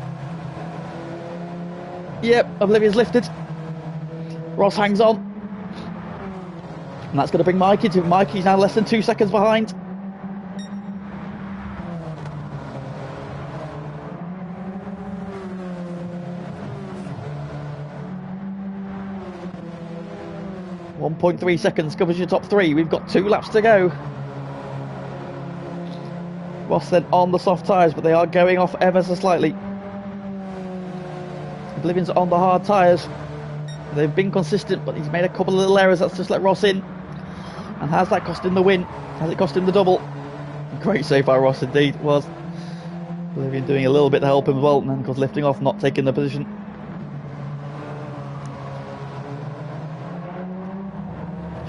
Yep, Oblivion's lifted. Ross hangs on. And that's going to bring Mikey to. Mikey's now less than 2 seconds behind. .3 seconds covers your top 3. We've got 2 laps to go. Ross then on the soft tyres, but they are going off ever so slightly. Oblivion's on the hard tyres. They've been consistent, but he's made a couple of little errors. That's just let Ross in. And has that cost him the win? Has it cost him the double? Great save by Ross indeed. Was Oblivion doing a little bit to help him as well, and then of course lifting off, not taking the position.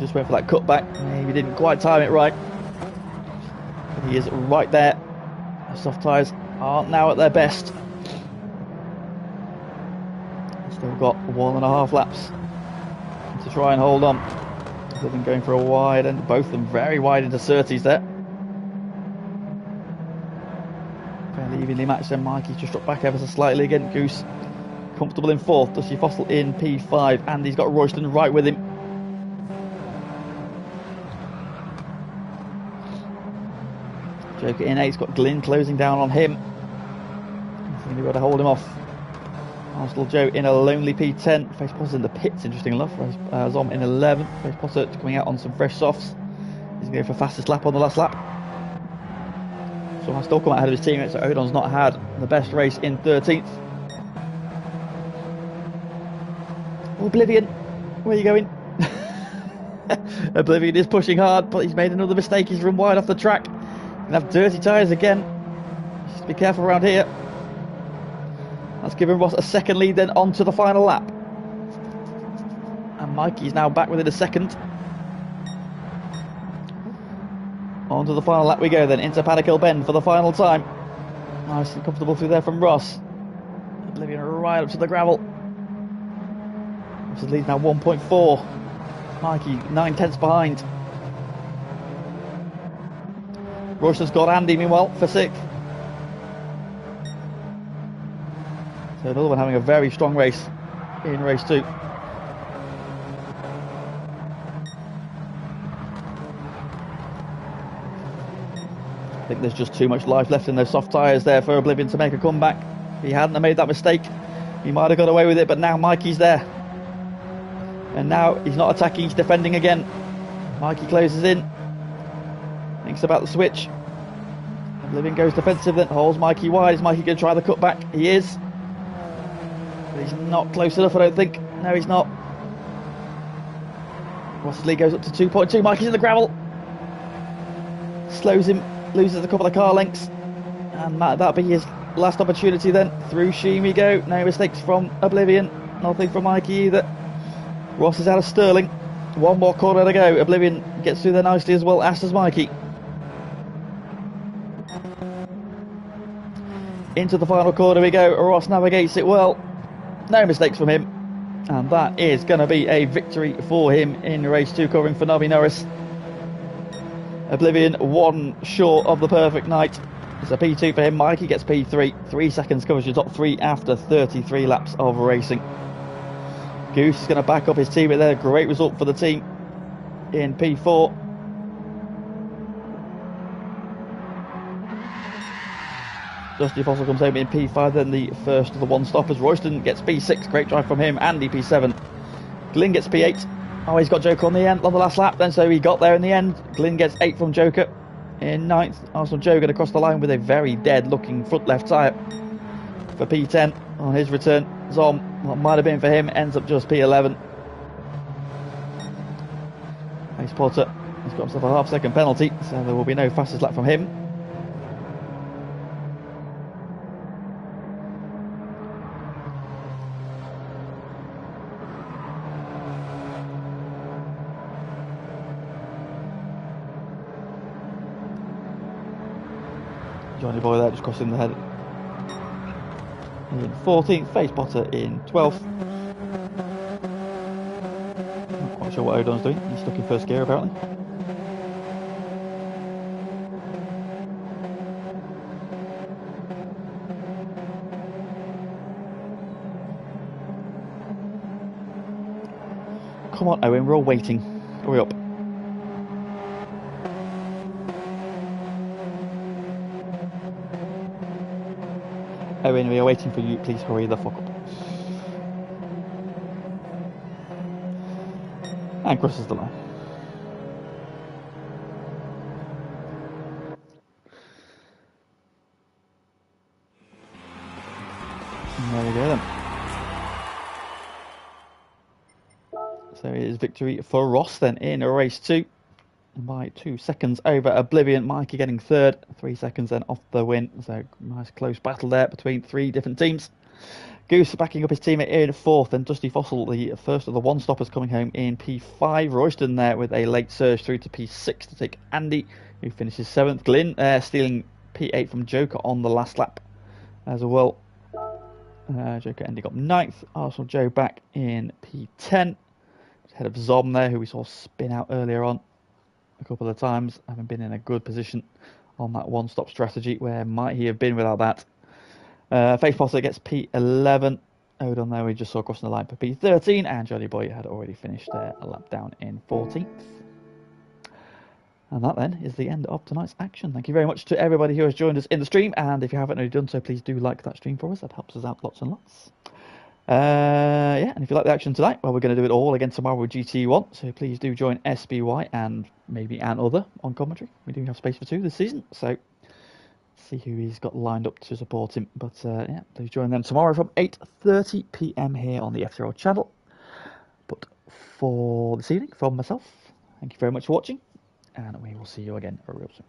Just went for that cutback. Maybe didn't quite time it right. But he is right there. Soft tyres aren't now at their best. Still got 1.5 laps to try and hold on. They've been going for a wide, and both of them very wide into 30s there. Fairly evenly matched then. Mikey's just dropped back ever so slightly again. Goose comfortable in 4th. Dusty Fossil in P5, and he's got Royston right with him. Joker in 8's got Glynn closing down on him. He's going to be able to hold him off. Arsenal Joe in a lonely P10. Face Potter in the pits, interesting enough. Zom in 11th. Face Potter coming out on some fresh softs. He's going to go for fastest lap on the last lap. So I still come out ahead of his teammate, so Odon's not had the best race in 13th. Oblivion, where are you going? Oblivion is pushing hard, but he's made another mistake. He's run wide off the track. Gonna have dirty tyres again. Just be careful around here. That's giving Ross a second lead then onto the final lap. And Mikey's now back within a second. On to the final lap we go then, into Paddock Hill Bend for the final time. Nice and comfortable through there from Ross. Oblivion right up to the gravel. Ross leads now 1.4. Mikey 9/10 behind. Royston's got Andy meanwhile for 6th. So another one having a very strong race in race 2. I think there's just too much life left in those soft tyres there for Oblivion to make a comeback. If he hadn't have made that mistake, he might have got away with it, but now Mikey's there. And now he's not attacking, he's defending again. Mikey closes in. Thinks about the switch. Oblivion goes defensive, then holds Mikey wide. Is Mikey going to try the cutback? He is. But he's not close enough, I don't think. No, he's not. Ross's lead goes up to 2.2. Mikey's in the gravel. Slows him, loses a couple of car lengths. And that'll be his last opportunity then. Through Sheen we go. No mistakes from Oblivion. Nothing from Mikey either. Ross is out of Sterling. One more corner to go. Oblivion gets through there nicely as well, as does Mikey. Into the final corner we go. Ross navigates it well. No mistakes from him. And that is going to be a victory for him in race 2, covering for Nobby Norris. Oblivion 1 short of the perfect night. It's a P2 for him. Mikey gets P3. 3 seconds covers your top 3 after 33 laps of racing. Goose is going to back up his teammate there. Great result for the team in P4. Dusty Fossil comes home in P5, then the first of the one-stoppers. Royston gets P6, great drive from him. Andy P7. Glynn gets P8. Oh, he's got Joker on the last lap then, so he got there in the end. Glynn gets 8 from Joker. In 9th, Arsenal Joe going across the line with a very dead-looking front left tyre for P10 on his return. Zom, what might have been for him, ends up just P11. Ace Potter has got himself a half-second penalty, so there will be no fastest lap from him. Johnny Boy there just crossing the head in 14th, Face Potter in 12th. Not quite sure what Odon's doing, he's stuck in first gear apparently. Come on Owen, we're all waiting, hurry up. Owen, we are waiting for you, please hurry the fuck up. And crosses the line. And there we go then. So it is victory for Ross then in race 2. By 2 seconds over Oblivion. Mikey getting 3rd, 3 seconds then off the win. So nice close battle there between 3 different teams. Goose backing up his teammate in 4th, and Dusty Fossil, the first of the one-stoppers, coming home in P5. Royston there with a late surge through to P6 to take Andy, who finishes 7th. Glynn stealing P8 from Joker on the last lap. as well. Joker ending up 9th. Arsenal Joe back in P10. Ahead of Zom there, who we saw spin out earlier on a couple of times, having been in a good position on that one-stop strategy. Where might he have been without that? Faith Potter gets P11. Odon there we just saw crossing the line for P13, and Jolly Boy had already finished a lap down in 14th. And that then is the end of tonight's action. Thank you very much to everybody who has joined us in the stream, and if you haven't already done so, please do like that stream for us. That helps us out lots and lots. Yeah, and if you like the action tonight, well, we're going to do it all again tomorrow with GT1, so please do join SBY and maybe an other on commentary. We do have space for 2 this season, so see who he's got lined up to support him. But yeah, please join them tomorrow from 8:30 PM here on the FTRL channel. But for this evening, from myself, thank you very much for watching, and we will see you again real soon.